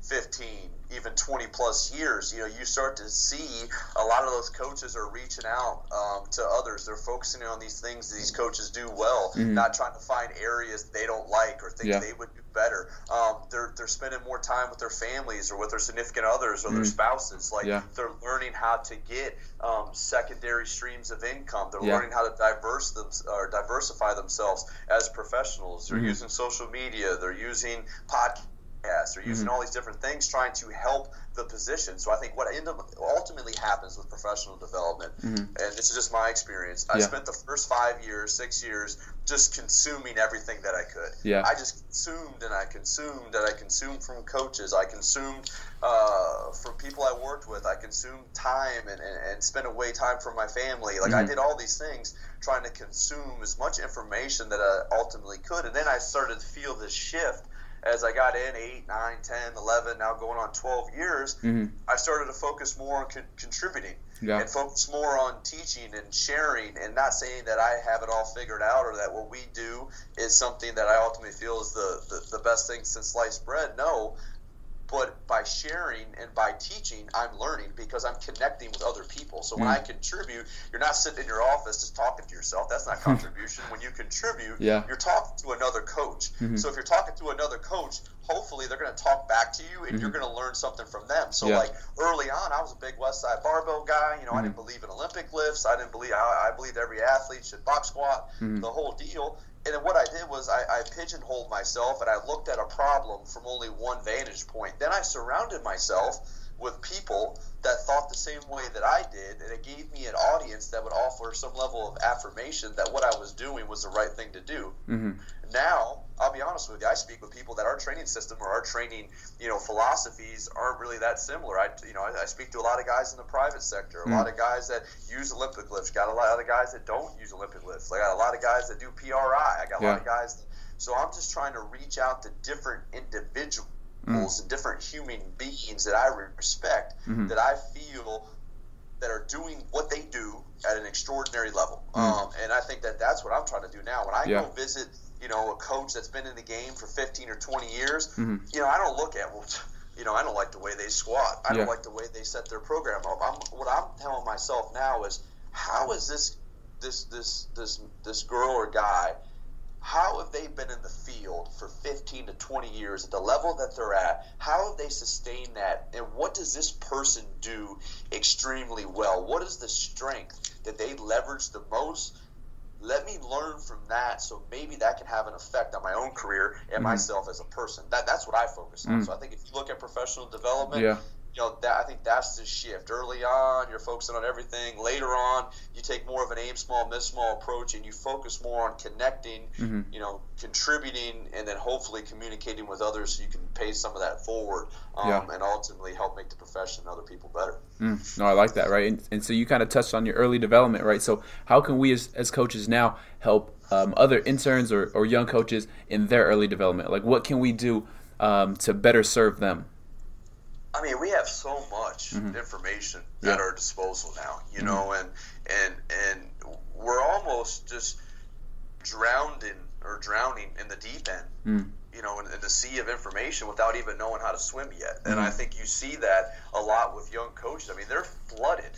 15, even 20 plus years. You start to see a lot of those coaches are reaching out to others. They're focusing on these things that these coaches do well, not trying to find areas they don't like or things they would do better. They're spending more time with their families or with their significant others or their spouses. They're learning how to get secondary streams of income. They're learning how to diversify themselves as professionals. They're using social media. They're using podcasts. They're using all these different things trying to help the position. So I think what ultimately happens with professional development, and this is just my experience, I spent the first 5 years, 6 years just consuming everything that I could. I just consumed and I consumed and I consumed from coaches. I consumed from people I worked with. I consumed time and spent away time from my family. I did all these things trying to consume as much information that I ultimately could. And then I started to feel this shift. As I got in 8, 9, 10, 11, now going on 12 years, I started to focus more on contributing and focus more on teaching and sharing, and not saying that I have it all figured out or that what we do is something that I ultimately feel is the best thing since sliced bread. No. But by sharing and by teaching, I'm learning because I'm connecting with other people. So when I contribute, you're not sitting in your office just talking to yourself. That's not contribution. When you contribute, you're talking to another coach. So if you're talking to another coach, hopefully they're going to talk back to you and you're going to learn something from them. So early on, I was a big West Side barbell guy. I didn't believe in Olympic lifts. I believed every athlete should box squat, the whole deal. And then what I did was I pigeonholed myself and I looked at a problem from only one vantage point. Then I surrounded myself with people that thought the same way that I did, and it gave me an audience that would offer some level of affirmation that what I was doing was the right thing to do. Mm-hmm. Now, I'll be honest with you, I speak with people that our training system or our training, philosophies aren't really that similar. I speak to a lot of guys in the private sector, a lot of guys that use Olympic lifts, got a lot of guys that don't use Olympic lifts. I got a lot of guys that do PRI. I got a lot of guys. So I'm just trying to reach out to different individuals and different human beings that I respect, that I feel that are doing what they do at an extraordinary level. And I think that that's what I'm trying to do now. When I go visit, a coach that's been in the game for 15 or 20 years, I don't look at, I don't like the way they squat. I don't like the way they set their program up. What I'm telling myself now is, how is this girl or guy, how have they been in the field for 15 to 20 years at the level that they're at? How have they sustained that? And what does this person do extremely well? What is the strength that they leverage the most? Let me learn from that, so maybe that can have an effect on my own career and myself as a person. That's what I focus on. So I think if you look at professional development, I think that's the shift. Early on, you're focusing on everything. Later on, you take more of an aim small, miss small approach, and you focus more on connecting, contributing, and then hopefully communicating with others so you can pay some of that forward and ultimately help make the profession and other people better. No, I like that, right? And so you kind of touched on your early development, right? So how can we as coaches now help other interns or young coaches in their early development? Like, what can we do to better serve them? I mean, we have so much information at our disposal now, and we're almost just drowning in the deep end, in the sea of information without even knowing how to swim yet. And I think you see that a lot with young coaches. I mean, they're flooded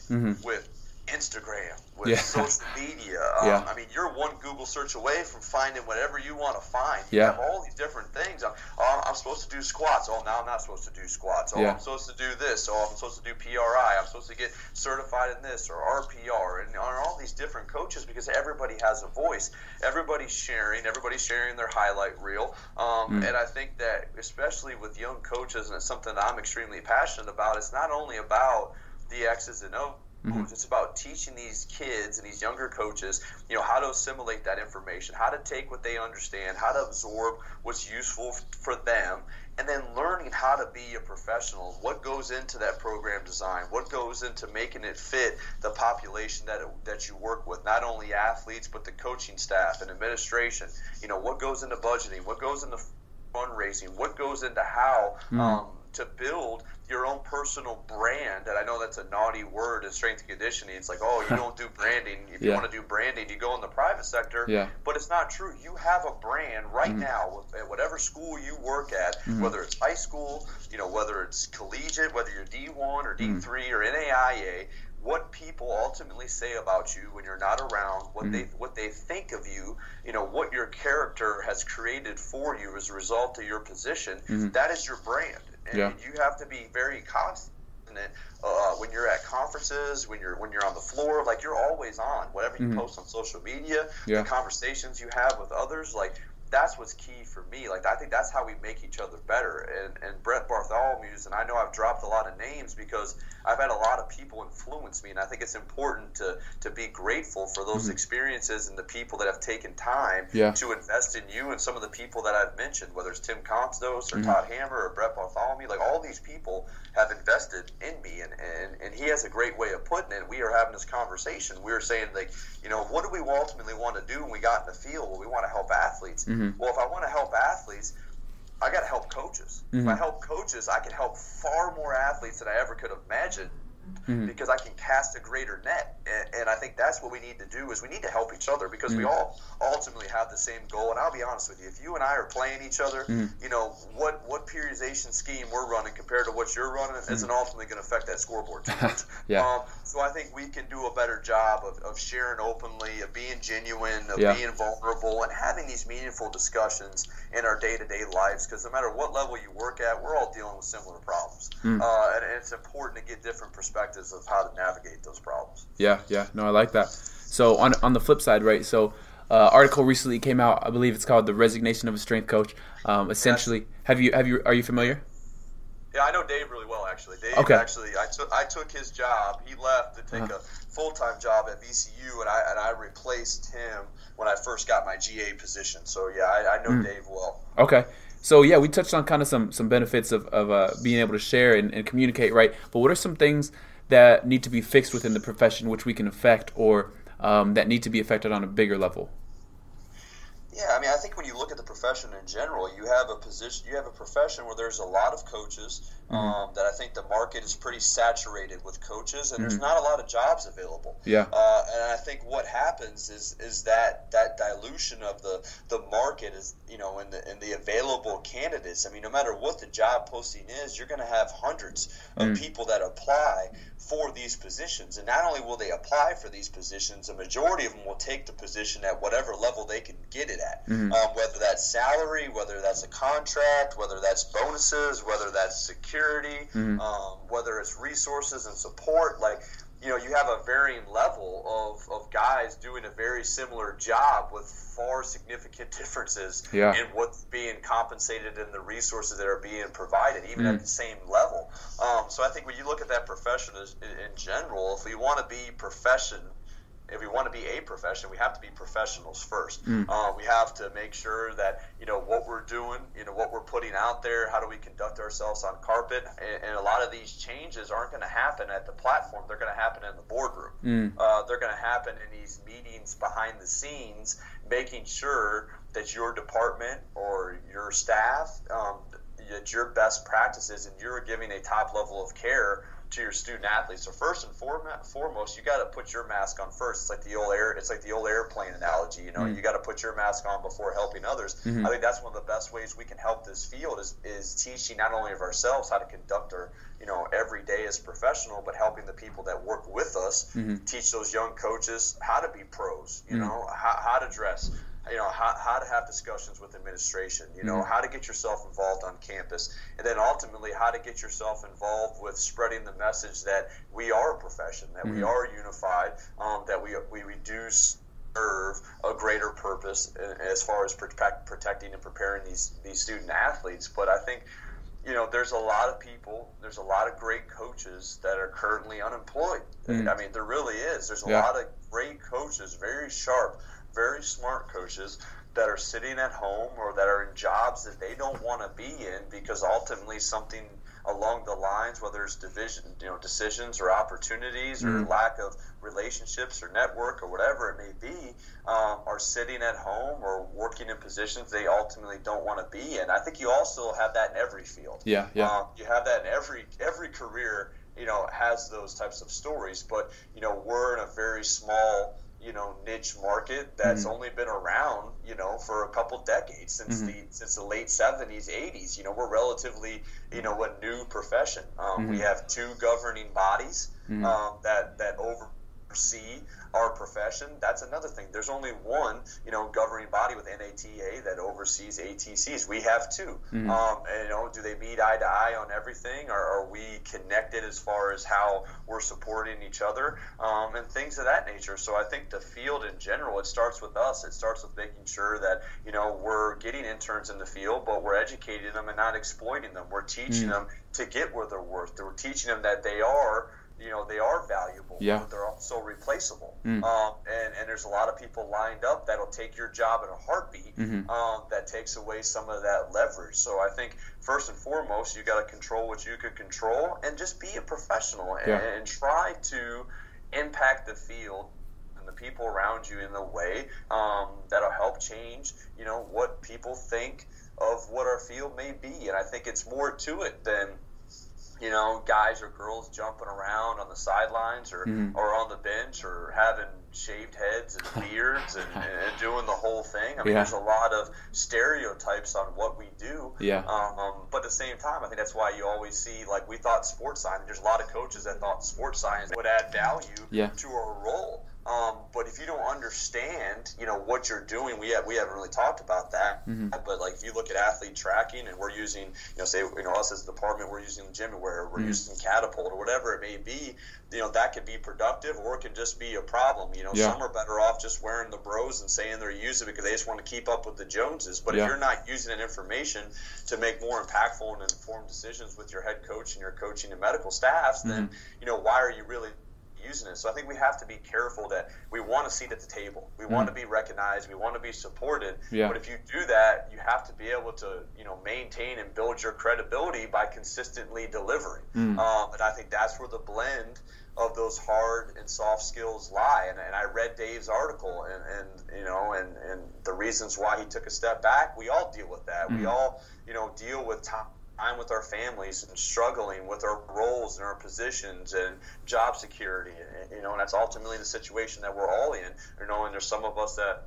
with Instagram, with social media. I mean, you're one Google search away from finding whatever you want to find. You have all these different things. I'm supposed to do squats. Oh, now I'm not supposed to do squats. Oh, I'm supposed to do this. Oh, I'm supposed to do PRI. I'm supposed to get certified in this or RPR. And on all these different coaches, because everybody has a voice. Everybody's sharing their highlight reel. And I think that especially with young coaches, and it's something that I'm extremely passionate about, it's not only about the X's and O's. It's about teaching these kids and these younger coaches, how to assimilate that information, how to take what they understand, how to absorb what's useful for them, and then learning how to be a professional. What goes into that program design? What goes into making it fit the population that you work with? Not only athletes, but the coaching staff and administration. What goes into budgeting? What goes into fundraising? What goes into how to build your own personal brand? And I know that's a naughty word in strength and conditioning. It's like, oh, you don't do branding. If you want to do branding, you go in the private sector. But it's not true. You have a brand right now at whatever school you work at, whether it's high school, whether it's collegiate, whether you're D1 or D3 or NAIA. What people ultimately say about you when you're not around, what they think of you, what your character has created for you as a result of your position, that is your brand. And you have to be very constant when you're at conferences, when you're on the floor, like you're always on. Whatever you post on social media, the conversations you have with others, like that's what's key for me. Like I think that's how we make each other better. And Brett Bartholomew's, and I know I've dropped a lot of names because I've had a lot of people influence me, and I think it's important to be grateful for those experiences and the people that have taken time to invest in you, and some of the people that I've mentioned, whether it's Tim Constos or Todd Hammer or Brett Bartholomew. Like all these people have invested in me, and he has a great way of putting it. We are having this conversation. We were saying, like, what do we ultimately want to do when we got in the field? Well, we want to help athletes. Well, if I want to help athletes, I got to help coaches. If I help coaches, I can help far more athletes than I ever could have imagined. Because I can cast a greater net, and I think that's what we need to do. Is we need to help each other, because we all ultimately have the same goal. And I'll be honest with you, if you and I are playing each other, what periodization scheme we're running compared to what you're running isn't ultimately going to affect that scoreboard too much. So I think we can do a better job of sharing openly, of being genuine, of being vulnerable, and having these meaningful discussions in our day-to-day lives. Because no matter what level you work at, we're all dealing with similar problems, and it's important to get different perspectives of how to navigate those problems. No, I like that. So on the flip side, right? So article recently came out. I believe it's called "The Resignation of a Strength Coach." Essentially, are you familiar? Yeah, I know Dave really well, actually. Dave, Okay. actually, I took his job. He left to take a full-time job at VCU, and I replaced him when I first got my GA position. So, yeah, I know Dave well. Okay. So, yeah, we touched on kind of some benefits of being able to share and communicate, right? But what are some things that need to be fixed within the profession which we can affect, or that need to be affected on a bigger level? Yeah, I mean, I think when you look at the profession in general, you have a profession where there's a lot of coaches. That I think the market is pretty saturated with coaches, and there's not a lot of jobs available. Yeah. And I think what happens is that dilution of the market is, in the available candidates. I mean, no matter what the job posting is, you're going to have hundreds of people that apply for these positions, and not only will they apply for these positions, a majority of them will take the position at whatever level they can get it at, whether that's salary, whether that's a contract, whether that's bonuses, whether that's security, whether it's resources and support. Like, you have a varying level of guys doing a very similar job with far significant differences in what's being compensated and the resources that are being provided, even at the same level. So I think when you look at that profession in general, if we want to be a profession, we have to be professionals first. We have to make sure that, what we're doing, what we're putting out there, how do we conduct ourselves on carpet, and a lot of these changes aren't going to happen at the platform. They're going to happen in the boardroom. They're going to happen in these meetings behind the scenes, making sure that your department or your staff, that your best practices and you're giving a top level of care to your student athletes. So first and foremost, you got to put your mask on first. It's like the old airplane analogy. You got to put your mask on before helping others. I think that's one of the best ways we can help this field is teaching not only of ourselves how to conduct our every day as professional, but helping the people that work with us teach those young coaches how to be pros. How to dress. How to have discussions with administration, how to get yourself involved on campus, and then ultimately how to get yourself involved with spreading the message that we are a profession, that we are unified, that we do serve a greater purpose as far as protecting and preparing these student athletes. But I think, there's a lot of people, there's a lot of great coaches that are currently unemployed. I mean, there really is. There's a lot of great coaches, very sharp, very smart coaches that are sitting at home or that are in jobs that they don't want to be in because ultimately something along the lines, whether it's decisions or opportunities or lack of relationships or network or whatever it may be, are sitting at home or working in positions they ultimately don't want to be in. I think you also have that in every field. You have that in every career, has those types of stories. But, we're in a very small niche market that's only been around, for a couple decades since the late 70s, 80s. We're relatively, a new profession. We have two governing bodies that oversee our profession. That's another thing. There's only one, governing body with NATA that oversees ATCs. We have two. And, do they meet eye to eye on everything? Or are we connected as far as how we're supporting each other? And things of that nature. So I think the field in general, it starts with us. It starts with making sure that, we're getting interns in the field, but we're educating them and not exploiting them. We're teaching them to get where they're worth. We're teaching them that they are valuable. But they're also replaceable. And there's a lot of people lined up that'll take your job in a heartbeat. That takes away some of that leverage. So I think first and foremost, you got to control what you can control and just be a professional and try to impact the field and the people around you in a way that'll help change, what people think of what our field may be. And I think it's more to it than guys or girls jumping around on the sidelines or on the bench or having shaved heads and beards and doing the whole thing. I mean, there's a lot of stereotypes on what we do. But at the same time, I think that's why you always see, like, we thought sports science, there's a lot of coaches that thought sports science would add value to our role. But if you don't understand, what you're doing, we haven't really talked about that. but like if you look at athlete tracking and we're using, say, us as a department, we're using GymAware, we're using Catapult or whatever it may be, that could be productive or it can just be a problem. Some are better off just wearing the bros and saying they're using it because they just want to keep up with the Joneses. But if you're not using that information to make more impactful and informed decisions with your head coach and your coaching and medical staffs, then, why are you really using it? So I think we have to be careful that we want a seat at the table. We want to be recognized. We want to be supported. But if you do that, you have to be able to, maintain and build your credibility by consistently delivering. And I think that's where the blend of those hard and soft skills lie. And I read Dave's article and the reasons why he took a step back. We all deal with that. We all, deal with time with our families and struggling with our roles and our positions and job security, and that's ultimately the situation that we're all in. And there's some of us that,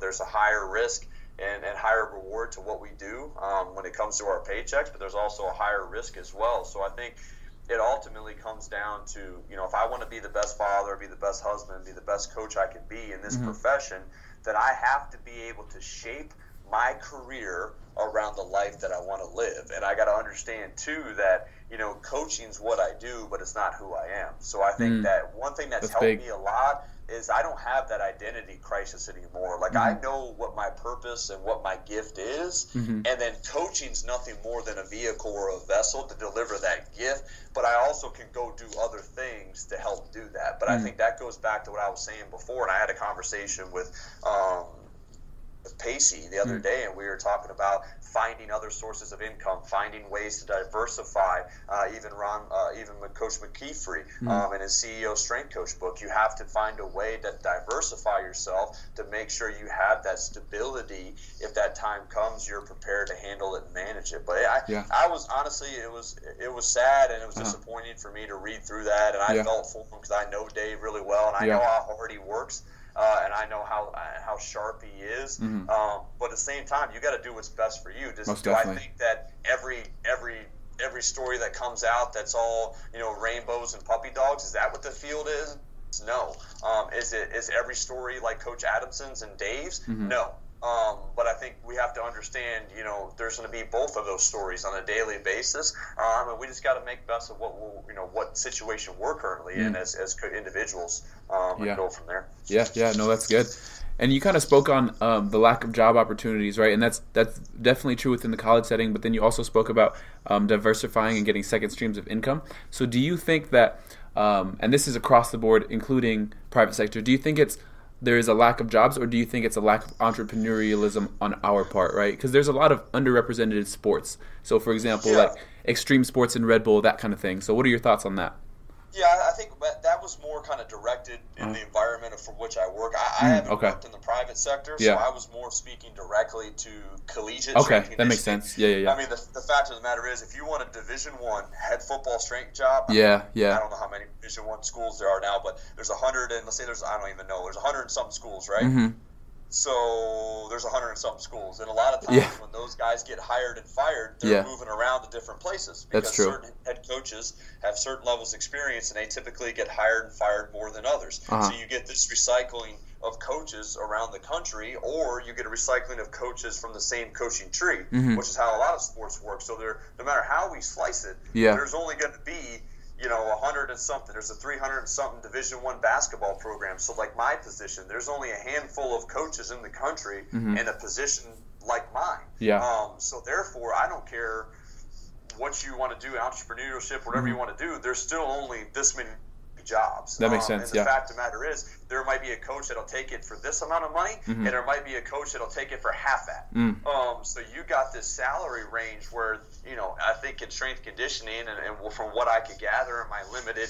there's a higher risk and higher reward to what we do when it comes to our paychecks, but there's also a higher risk as well. So I think it ultimately comes down to, if I want to be the best father, be the best husband, be the best coach I can be in this profession, then I have to be able to shape my career around the life that I want to live. And I got to understand too that, coaching's what I do, but it's not who I am. So I think that one thing that's helped me a lot is I don't have that identity crisis anymore. Like I know what my purpose and what my gift is. And then coaching's nothing more than a vehicle or a vessel to deliver that gift. But I also can go do other things to help do that. But I think that goes back to what I was saying before. And I had a conversation with Pacey the other day, and we were talking about finding other sources of income, finding ways to diversify. Even Coach McKeefrey in his CEO Strength Coach book, you have to find a way to diversify yourself to make sure you have that stability. If that time comes, you're prepared to handle it and manage it. But I was honestly, it was sad and it was disappointing for me to read through that, and I felt for him because I know Dave really well and I know how hard he works. And I know how sharp he is, but at the same time, you got to do what's best for you. Do I think that every story that comes out that's all rainbows and puppy dogs? Is that what the field is? No. Is every story like Coach Adamson's and Dave's? No. But I think we have to understand, there's going to be both of those stories on a daily basis, and we just got to make best of what situation we're currently in as individuals, and go from there. No, that's good. And you kind of spoke on the lack of job opportunities, right? And that's definitely true within the college setting. But then you also spoke about diversifying and getting second streams of income. So do you think that, and this is across the board, including private sector, do you think there is a lack of jobs, or do you think it's a lack of entrepreneurialism on our part, right? Because there's a lot of underrepresented sports. So, for example, like extreme sports in Red Bull, that kind of thing. So what are your thoughts on that? Yeah, I think that was more kind of directed in the environment from which I work. I haven't worked in the private sector, so I was more speaking directly to collegiate strength that makes sense. Yeah. I mean, the fact of the matter is, if you want a Division I head football strength job, I don't know how many Division I schools there are now, but there's 100 and let's say I don't even know, there's 100 and something schools, right? So there's 100 and something schools, and a lot of times when those guys get hired and fired, they're moving around to different places because certain head coaches have certain levels of experience, and they typically get hired and fired more than others. So you get this recycling of coaches around the country, or you get a recycling of coaches from the same coaching tree, which is how a lot of sports work. So no matter how we slice it, there's only going to be 100 and something. There's a 300 and something Division I basketball program. So like my position, there's only a handful of coaches in the country in a position like mine. So therefore, I don't care what you want to do, entrepreneurship, whatever you want to do, there's still only this many jobs. That makes sense. And the fact of the matter is, there might be a coach that'll take it for this amount of money, and there might be a coach that'll take it for half that. So you got this salary range where, I think in strength conditioning, and from what I could gather in my limited,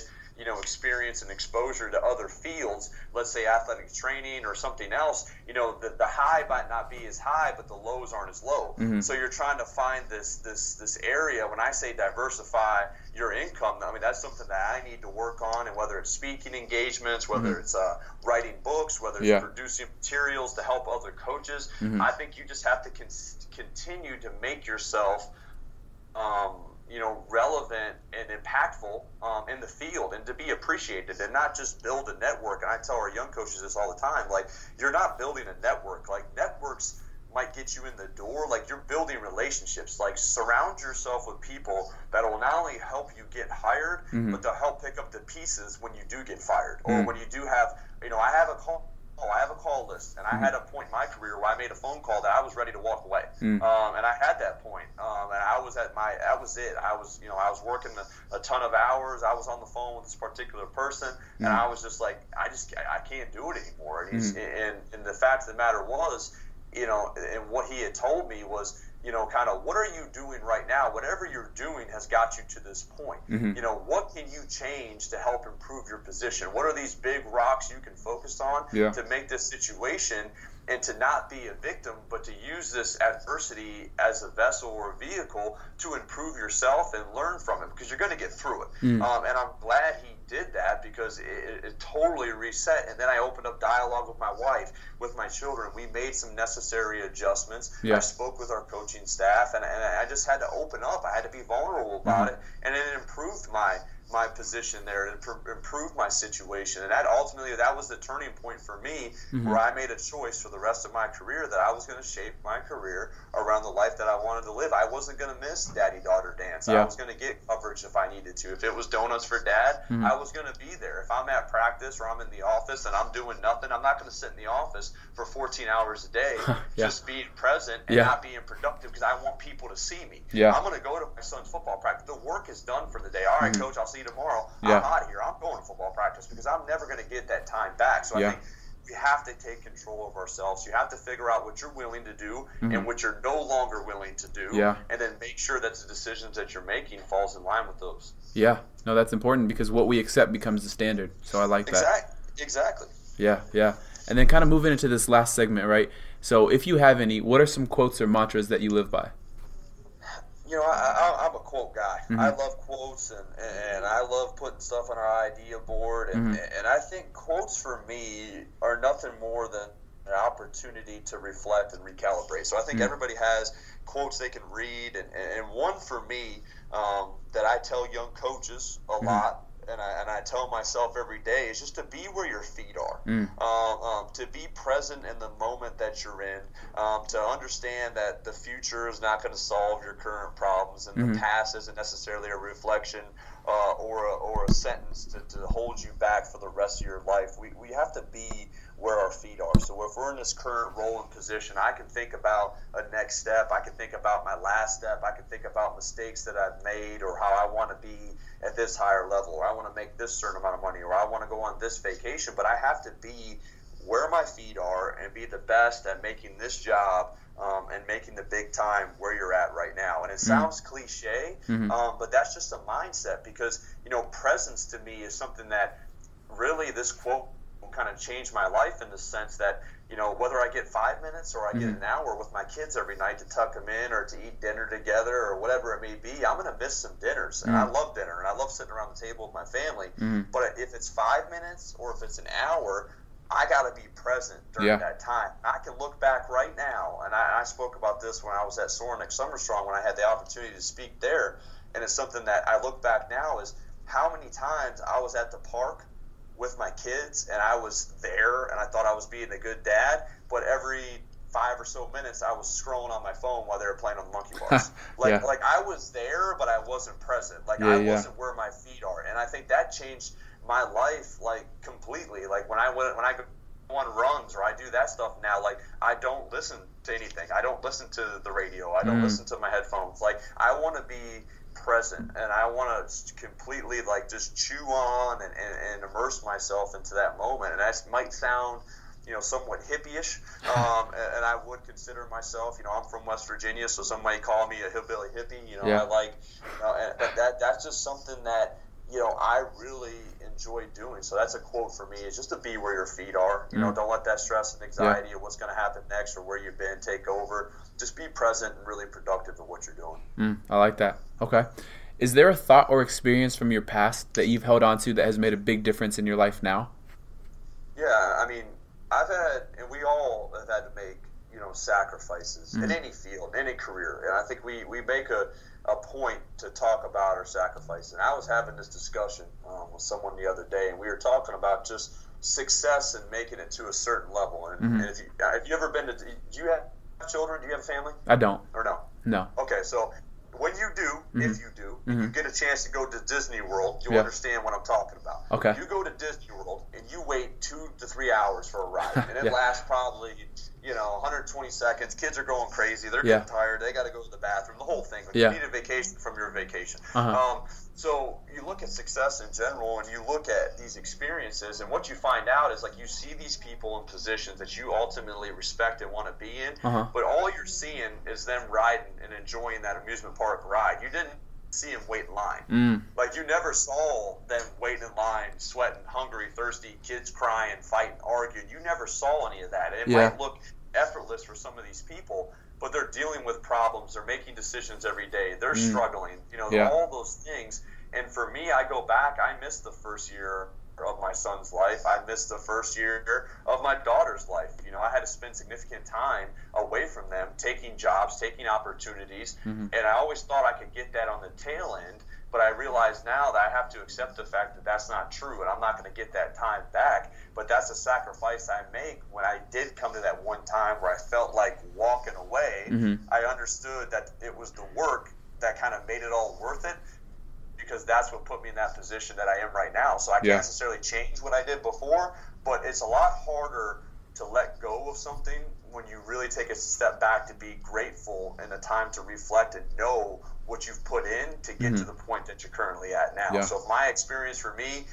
experience and exposure to other fields, let's say athletic training or something else, the high might not be as high, but the lows aren't as low. So you're trying to find this area. When I say diversify your income, I mean, that's something that I need to work on, and whether it's speaking engagements, whether it's writing books, whether it's producing materials to help other coaches, I think you just have to continue to make yourself relevant and impactful in the field, and to be appreciated, and not just build a network. And I tell our young coaches this all the time, like, you're not building a network. Like, networks might get you in the door, like you're building relationships. Like surround yourself with people that will not only help you get hired, but they'll help pick up the pieces when you do get fired, or when you do have, I have a call list, and I had a point in my career where I made a phone call that I was ready to walk away, and I had that point, and I was that was it. I was working a ton of hours. I was on the phone with this particular person, and I was just like, I can't do it anymore. And and the fact of the matter was, and what he had told me was, kind of, what are you doing right now? Whatever you're doing has got you to this point. What can you change to help improve your position? What are these big rocks you can focus on to make this situation, and to not be a victim, but to use this adversity as a vessel or a vehicle to improve yourself and learn from it, because you're going to get through it. And I'm glad he did that, because it totally reset. And then I opened up dialogue with my wife, with my children. We made some necessary adjustments. I spoke with our coaching staff, and I just had to open up. I had to be vulnerable about it, and it improved my position there. It improved my situation, and that was the turning point for me, where I made a choice for the rest of my career that I was going to shape my career around the life that I wanted to live. I wasn't going to miss daddy-daughter dance. I was going to get coverage if I needed to. If it was donuts for dad, I was going to be there. If I'm at practice or I'm in the office and I'm doing nothing, I'm not going to sit in the office for 14 hours a day just being present and not being productive, because I want people to see me. I'm going to go to my son's football practice. The work is done for the day. All right, coach, I'll see you tomorrow. I'm out of here. I'm going to football practice, because I'm never going to get that time back. So I think we have to take control of ourselves. You have to figure out what you're willing to do and what you're no longer willing to do, and then make sure that the decisions that you're making falls in line with those. Yeah, no, that's important, because what we accept becomes the standard. So I like that. Exactly. Yeah. And then kind of moving into this last segment, right? So if you have any, what are some quotes or mantras that you live by? I'm a quote guy. I love quotes, and I love putting stuff on our idea board, and I think quotes for me are nothing more than an opportunity to reflect and recalibrate. So I think everybody has quotes they can read, and one for me that I tell young coaches a lot, and I tell myself every day, is just to be where your feet are, to be present in the moment that you're in, to understand that the future is not going to solve your current problems, and the past isn't necessarily a reflection or a sentence to hold you back for the rest of your life. We have to be where our feet are. So if we're in this current role and position, I can think about a next step. I can think about my last step. I can think about mistakes that I've made, or how I want to be at this higher level, or I want to make this certain amount of money, or I want to go on this vacation. But I have to be where my feet are and be the best at making this job and making the big time where you're at right now. And it sounds cliche, but that's just a mindset, because, presence to me is something that really, this quote kind of changed my life, in the sense that, whether I get 5 minutes or I get an hour with my kids every night to tuck them in, or to eat dinner together, or whatever it may be, I'm going to miss some dinners. And I love dinner, and I love sitting around the table with my family. But if it's 5 minutes or if it's an hour, I got to be present during that time. I can look back right now, and I spoke about this when I was at Sorenik Summer Strong, when I had the opportunity to speak there, and it's something that I look back now, is how many times I was at the park with my kids, and I was there, and I thought I was being a good dad, but every 5 or so minutes I was scrolling on my phone while they were playing on the monkey bars. Like I was there, but I wasn't present. I wasn't where my feet are. And I think that changed my life, completely. When I go on runs, or I do that stuff now, I don't listen to anything. I don't listen to the radio. I don't listen to my headphones. I want to be present, and I want to completely just chew on and immerse myself into that moment. And that might sound somewhat hippie-ish, and I would consider myself, I'm from West Virginia, so some might call me a hillbilly hippie. But that's just something that I really enjoy doing. So that's a quote for me, is just to be where your feet are. Don't let that stress and anxiety of what's going to happen next, or where you've been, take over. Just be present and really productive in what you're doing. I like that. Okay. Is there a thought or experience from your past that you've held on to that has made a big difference in your life now? Yeah, I mean, I've had, and we all have had to make, sacrifices in any field, in any career. And I think we make a point to talk about our sacrifice. And I was having this discussion with someone the other day, and we were talking about just success and making it to a certain level. And if you ever been to, do you have children? Do you have a family? I don't. Or no? No. Okay, so when you do, if you do, and you get a chance to go to Disney World, you'll understand what I'm talking about. Okay. You go to Disney World and you wait 2 to 3 hours for a ride, and it lasts probably 120 seconds. Kids are going crazy. They're getting tired. They got to go to the bathroom. The whole thing. Like, you need a vacation from your vacation. So you look at success in general, and you look at these experiences, and what you find out is, like, you see these people in positions that you ultimately respect and want to be in, but all you're seeing is them riding and enjoying that amusement park ride. You didn't see them wait in line. Like, you never saw them waiting in line, sweating, hungry, thirsty, kids crying, fighting, arguing. You never saw any of that. And it might look effortless for some of these people, but they're dealing with problems. They're making decisions every day. They're struggling. All those things. And for me, I go back. I missed the first year of my son's life. I missed the first year of my daughter's life. I had to spend significant time away from them, taking jobs, taking opportunities. And I always thought I could get that on the tail end. But I realize now that I have to accept the fact that that's not true, and I'm not going to get that time back. But that's a sacrifice I make. When I did come to that one time where I felt like walking away, I understood that it was the work that kind of made it all worth it, because that's what put me in that position that I am right now. So I can't necessarily change what I did before, but it's a lot harder to let go of something when you really take a step back to be grateful and the time to reflect and know what you've put in to get to the point that you're currently at now. So my experience for me,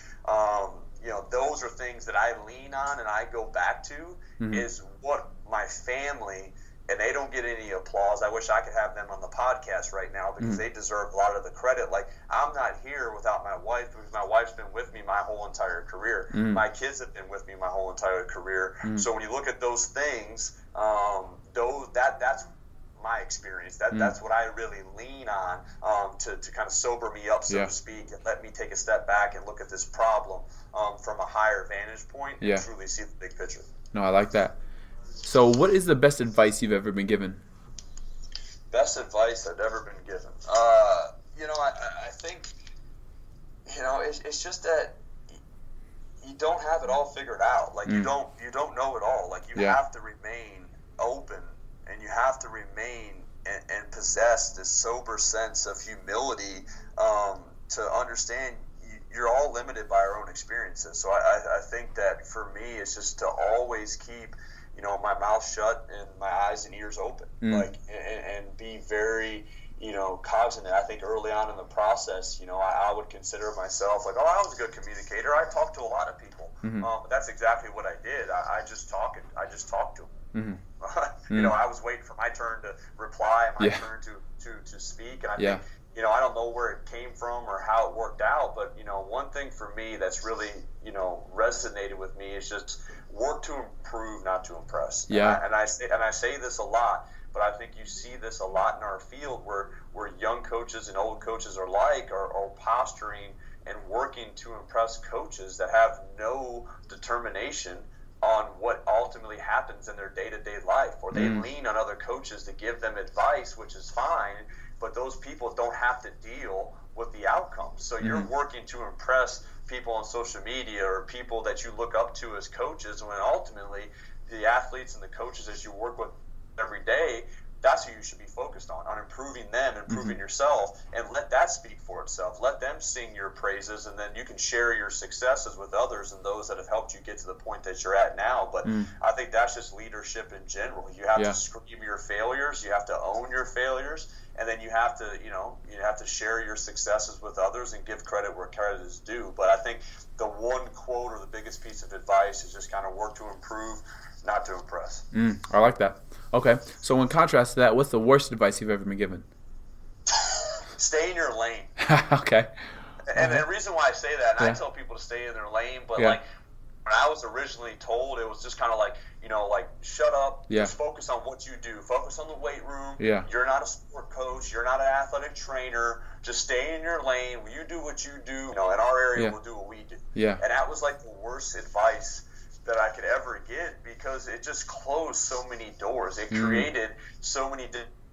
those are things that I lean on and I go back to is what my family, and they don't get any applause. I wish I could have them on the podcast right now because they deserve a lot of the credit. Like, I'm not here without my wife, because my wife's been with me my whole entire career. My kids have been with me my whole entire career. So when you look at those things, that's my experience. That's what I really lean on to kind of sober me up, so to speak, and let me take a step back and look at this problem from a higher vantage point and truly see the big picture. No, I like that. So what is the best advice you've ever been given? Best advice I've ever been given? I think, it's just that you don't have it all figured out. Like, you don't know it all. Like, you have to remain open, and you have to remain and possess this sober sense of humility to understand you're all limited by our own experiences. So I think that for me, it's just to always keep my mouth shut and my eyes and ears open, and be very, cognizant. I think early on in the process, I would consider myself like, I was a good communicator. I talked to a lot of people. That's exactly what I did. I just talked to them. I was waiting for my turn to reply, my turn to speak. And I think, I don't know where it came from or how it worked out, but, one thing for me that's really, resonated with me is just work to improve, not to impress. And I say this a lot, but I think you see this a lot in our field where young coaches and old coaches are posturing and working to impress coaches that have no determination on what ultimately happens in their day-to-day life, or they lean on other coaches to give them advice, which is fine, but those people don't have to deal with the outcomes. So you're working to impress people on social media or people that you look up to as coaches, when ultimately the athletes and the coaches that you work with every day, that's who you should be focused on improving them, improving yourself, and let that speak for itself. Let them sing your praises, and then you can share your successes with others and those that have helped you get to the point that you're at now. But I think that's just leadership in general. You have to scream your failures, you have to own your failures, and then you have to, you have to share your successes with others and give credit where credit is due. But I think the one quote or the biggest piece of advice is just kind of work to improve, not to impress. I like that. Okay, so in contrast to that, what's the worst advice you've ever been given? Stay in your lane. Okay. And the reason why I say that, and I tell people to stay in their lane, but like when I was originally told, it was just kind of like, shut up, just focus on what you do. Focus on the weight room. You're not a sport coach. You're not an athletic trainer. Just stay in your lane. You do what you do. In our area, we'll do what we do. And that was like the worst advice that I could ever get, because it just closed so many doors. It created so many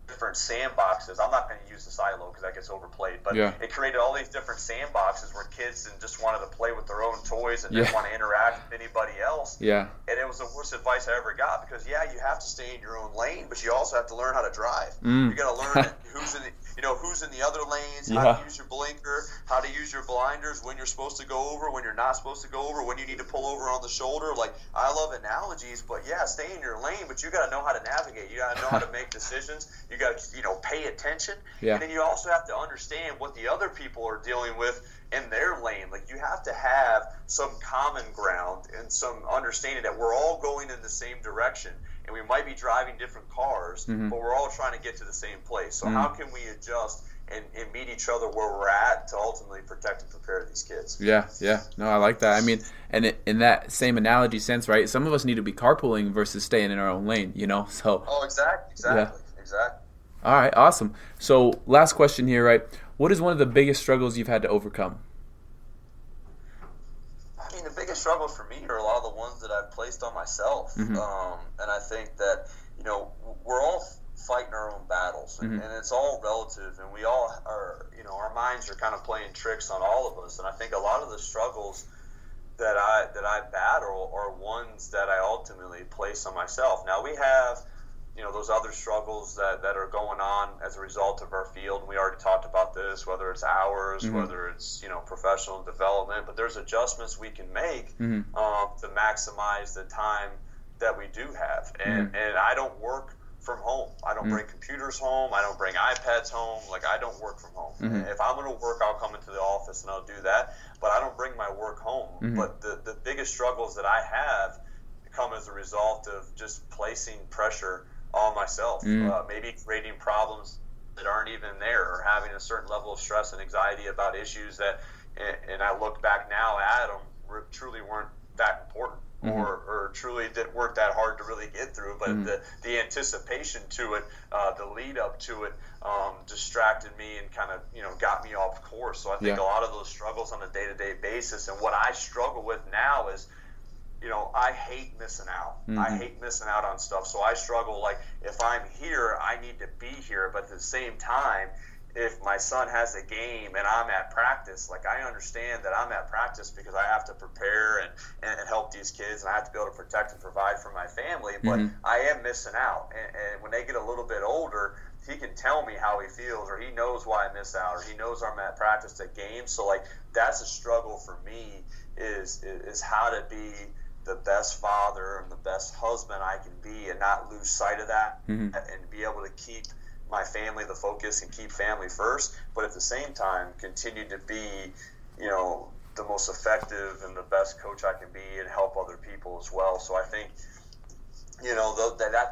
different sandboxes. I'm not going to use the silo because that gets overplayed, but Yeah. it created all these different sandboxes where kids just wanted to play with their own toys and Yeah. didn't want to interact with anybody else. Yeah. And it was the worst advice I ever got because, yeah, you have to stay in your own lane, but you also have to learn how to drive. You got to learn who's in the other lanes, how to use your blinker, how to use your blinders, when you're supposed to go over, when you're not supposed to go over, when you need to pull over on the shoulder. Like, I love analogies, but yeah, stay in your lane, but you got to know how to navigate. You got to know how to make decisions. You got to, pay attention. Yeah. And then you also have to understand what the other people are dealing with in their lane. Like, you have to have some common ground and some understanding that we're all going in the same direction. And we might be driving different cars, but we're all trying to get to the same place. So how can we adjust and meet each other where we're at to ultimately protect and prepare these kids? Yeah. No, I like that. I mean, and in that same analogy sense, right, some of us need to be carpooling versus staying in our own lane, So. Oh, exactly. All right, awesome. So last question here, right? What is one of the biggest struggles you've had to overcome? I mean, the biggest struggles for me are a lot of the ones that I've placed on myself. And I think that, we're all fighting our own battles, and it's all relative, and we all are, our minds are kind of playing tricks on all of us. And I think a lot of the struggles that I battle are ones that I ultimately place on myself. Now, we have, those other struggles that are going on as a result of our field. We already talked about this, whether it's hours, whether it's, professional development, but there's adjustments we can make to maximize the time that we do have. And I don't work from home. I don't bring computers home. I don't bring iPads home. Like, I don't work from home. If I'm going to work, I'll come into the office and I'll do that, but I don't bring my work home. But the biggest struggles that I have come as a result of just placing pressure on myself, maybe creating problems that aren't even there, or having a certain level of stress and anxiety about issues that, and I look back now at them, truly weren't that important, or truly didn't work that hard to really get through, but the anticipation to it, the lead up to it, distracted me and kind of, got me off course. So I think a lot of those struggles on a day-to-day basis, and what I struggle with now is, I hate missing out. I hate missing out on stuff. So I struggle, like, if I'm here, I need to be here. But at the same time, if my son has a game and I'm at practice, like, I understand that I'm at practice because I have to prepare and help these kids, and I have to be able to protect and provide for my family. But I am missing out. And when they get a little bit older, he can tell me how he feels, or he knows why I miss out, or he knows I'm at practice at games. So, like, that's a struggle for me, is how to be the best father and the best husband I can be, and not lose sight of that, and be able to keep my family the focus and keep family first, but at the same time continue to be, the most effective and the best coach I can be, and help other people as well. So I think,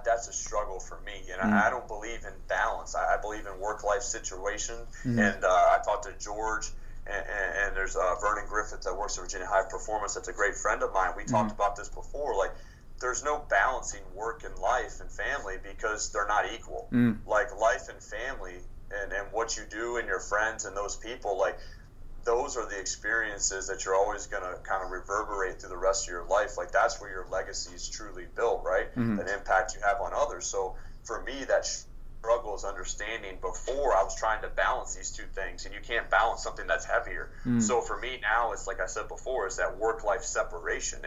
that's a struggle for me, and I don't believe in balance. I believe in work-life situation, and I talked to George. And there's Vernon Griffith that works at Virginia High Performance. That's a great friend of mine. We talked about this before. Like, there's no balancing work and life and family because they're not equal. Like, life and family and what you do and your friends and those people, like, those are the experiences that you're always going to kind of reverberate through the rest of your life. Like, that's where your legacy is truly built, right? That impact you have on others. So for me, that struggle is understanding before I was trying to balance these two things, and you can't balance something that's heavier. So for me now, it's like I said before, it's that work-life separation.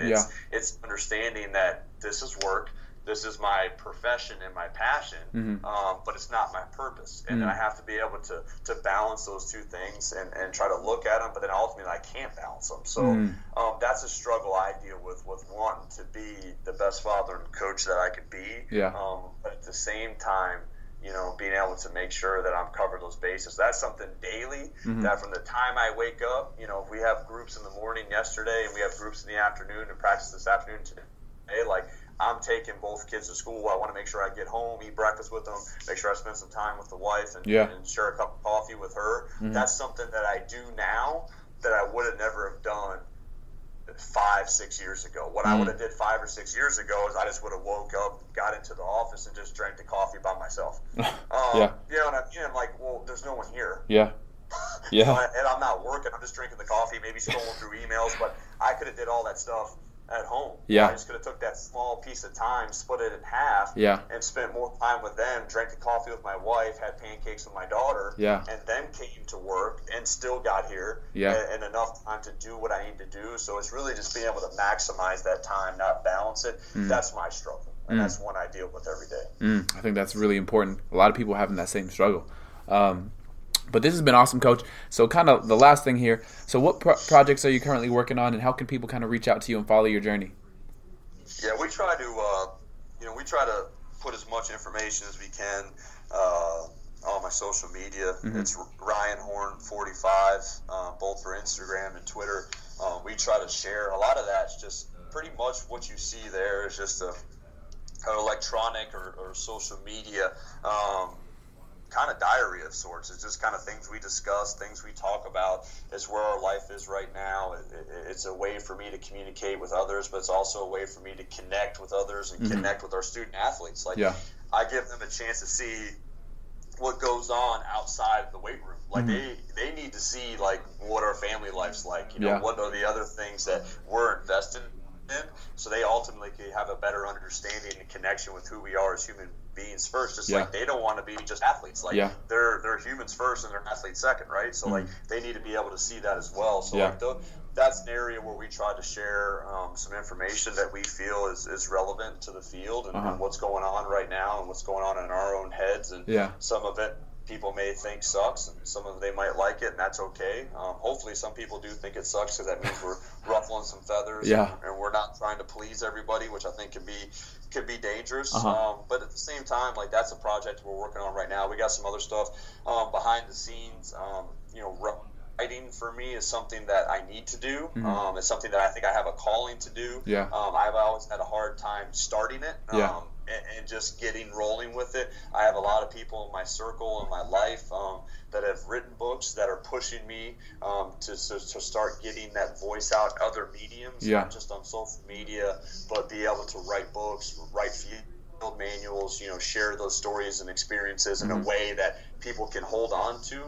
It's understanding that this is work, this is my profession and my passion, but it's not my purpose. And then I have to be able to balance those two things and try to look at them, but then ultimately I can't balance them. So that's a struggle I deal with wanting to be the best father and coach that I could be. But at the same time, being able to make sure that I'm covering those bases. That's something daily, that from the time I wake up, if we have groups in the morning yesterday and we have groups in the afternoon and practice this afternoon today, like, I'm taking both kids to school. I want to make sure I get home, eat breakfast with them, make sure I spend some time with the wife and share a cup of coffee with her. That's something that I do now that I would have never have done 5-6 years ago. What I would have did 5 or 6 years ago is I just would have woke up, got into the office, and just drank the coffee by myself. And I'm like, well, there's no one here. And I'm not working. I'm just drinking the coffee, maybe scrolling through emails. But I could have did all that stuff at home. Yeah. I just could have took that small piece of time, split it in half, Yeah. and spent more time with them, drank a coffee with my wife, had pancakes with my daughter, Yeah. and then came to work and still got here, Yeah. and enough time to do what I need to do. So it's really just being able to maximize that time, not balance it. That's my struggle, and that's one I deal with every day. I think that's really important. A lot of people having that same struggle. But this has been awesome, Coach. So kind of the last thing here. So what projects are you currently working on, and how can people kind of reach out to you and follow your journey? Yeah, we try to put as much information as we can on my social media. It's Ryan Horn 45, both for Instagram and Twitter. We try to share. A lot of that's just pretty much what you see there is just an electronic or social media kind of diary of sorts. It's just kind of things we discuss, things we talk about. It's where our life is right now. It's a way for me to communicate with others, but it's also a way for me to connect with others and connect with our student athletes. Like, I give them a chance to see what goes on outside of the weight room. Like they need to see like what our family life's like. You know, what are the other things that we're invested in, so they ultimately can have a better understanding and connection with who we are as human beings first. Just like they don't want to be just athletes. Like they're humans first and they're athletes second, right? So like they need to be able to see that as well. So like that's an area where we try to share some information that we feel is relevant to the field and what's going on right now and what's going on in our own heads. And some of it people may think sucks, and some of them they might like it, and that's okay. Hopefully some people do think it sucks, because that means we're ruffling some feathers and we're not trying to please everybody, which I think could be dangerous. But at the same time, like, that's a project we're working on right now. We got some other stuff behind the scenes. Writing for me is something that I need to do. It's something that I think I have a calling to do. I've always had a hard time starting it. And just getting rolling with it. I have a lot of people in my circle, in my life, that have written books that are pushing me to start getting that voice out other mediums, not just on social media, but be able to write books, write field manuals, share those stories and experiences in a way that people can hold on to,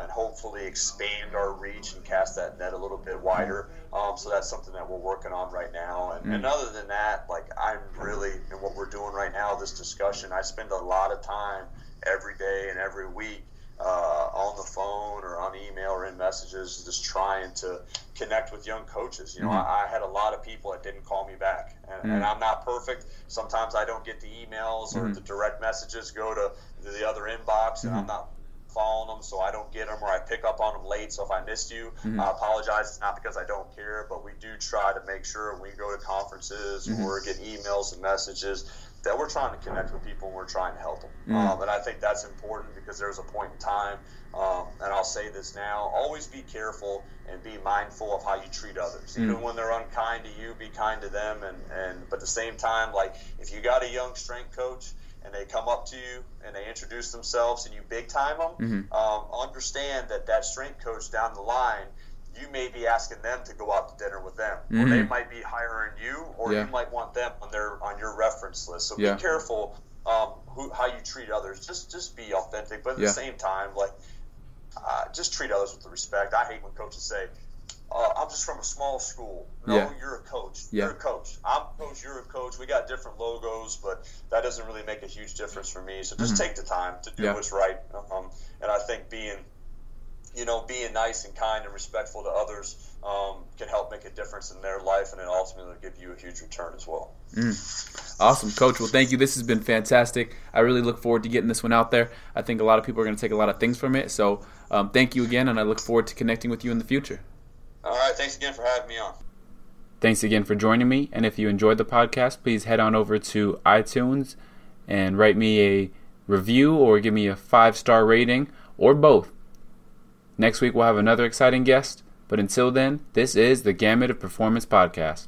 and hopefully expand our reach and cast that net a little bit wider. So that's something that we're working on right now. And other than that, like, I'm really, in what we're doing right now, this discussion, I spend a lot of time every day and every week on the phone or on email or in messages, just trying to connect with young coaches. I had a lot of people that didn't call me back, and I'm not perfect. Sometimes I don't get the emails or the direct messages go to the other inbox, and I'm not following them, so I don't get them, or I pick up on them late. So if I missed you, I apologize. It's not because I don't care, but we do try to make sure when we go to conferences or get emails and messages that we're trying to connect with people and we're trying to help them. And I think that's important, because there's a point in time, and I'll say this now, always be careful and be mindful of how you treat others. Even when they're unkind to you, be kind to them. But at the same time, like, if you got a young strength coach and they come up to you and they introduce themselves and you big time them, understand that strength coach down the line, you may be asking them to go out to dinner with them, or they might be hiring you, or you might want them on your reference list. So be careful how you treat others. Just be authentic, but at the same time, like, just treat others with respect. I hate when coaches say, I'm just from a small school. No, you're a coach. You're a coach. I'm a coach. You're a coach. We got different logos, but that doesn't really make a huge difference for me. So just take the time to do what's right. And I think being nice and kind and respectful to others can help make a difference in their life, and it ultimately give you a huge return as well. Awesome, Coach. Well, thank you. This has been fantastic. I really look forward to getting this one out there. I think a lot of people are going to take a lot of things from it. So thank you again, and I look forward to connecting with you in the future. All right. Thanks again for having me on. Thanks again for joining me. And if you enjoyed the podcast, please head on over to iTunes and write me a review or give me a 5-star rating, or both. Next week we'll have another exciting guest. But until then, this is the Gamut of Performance Podcast.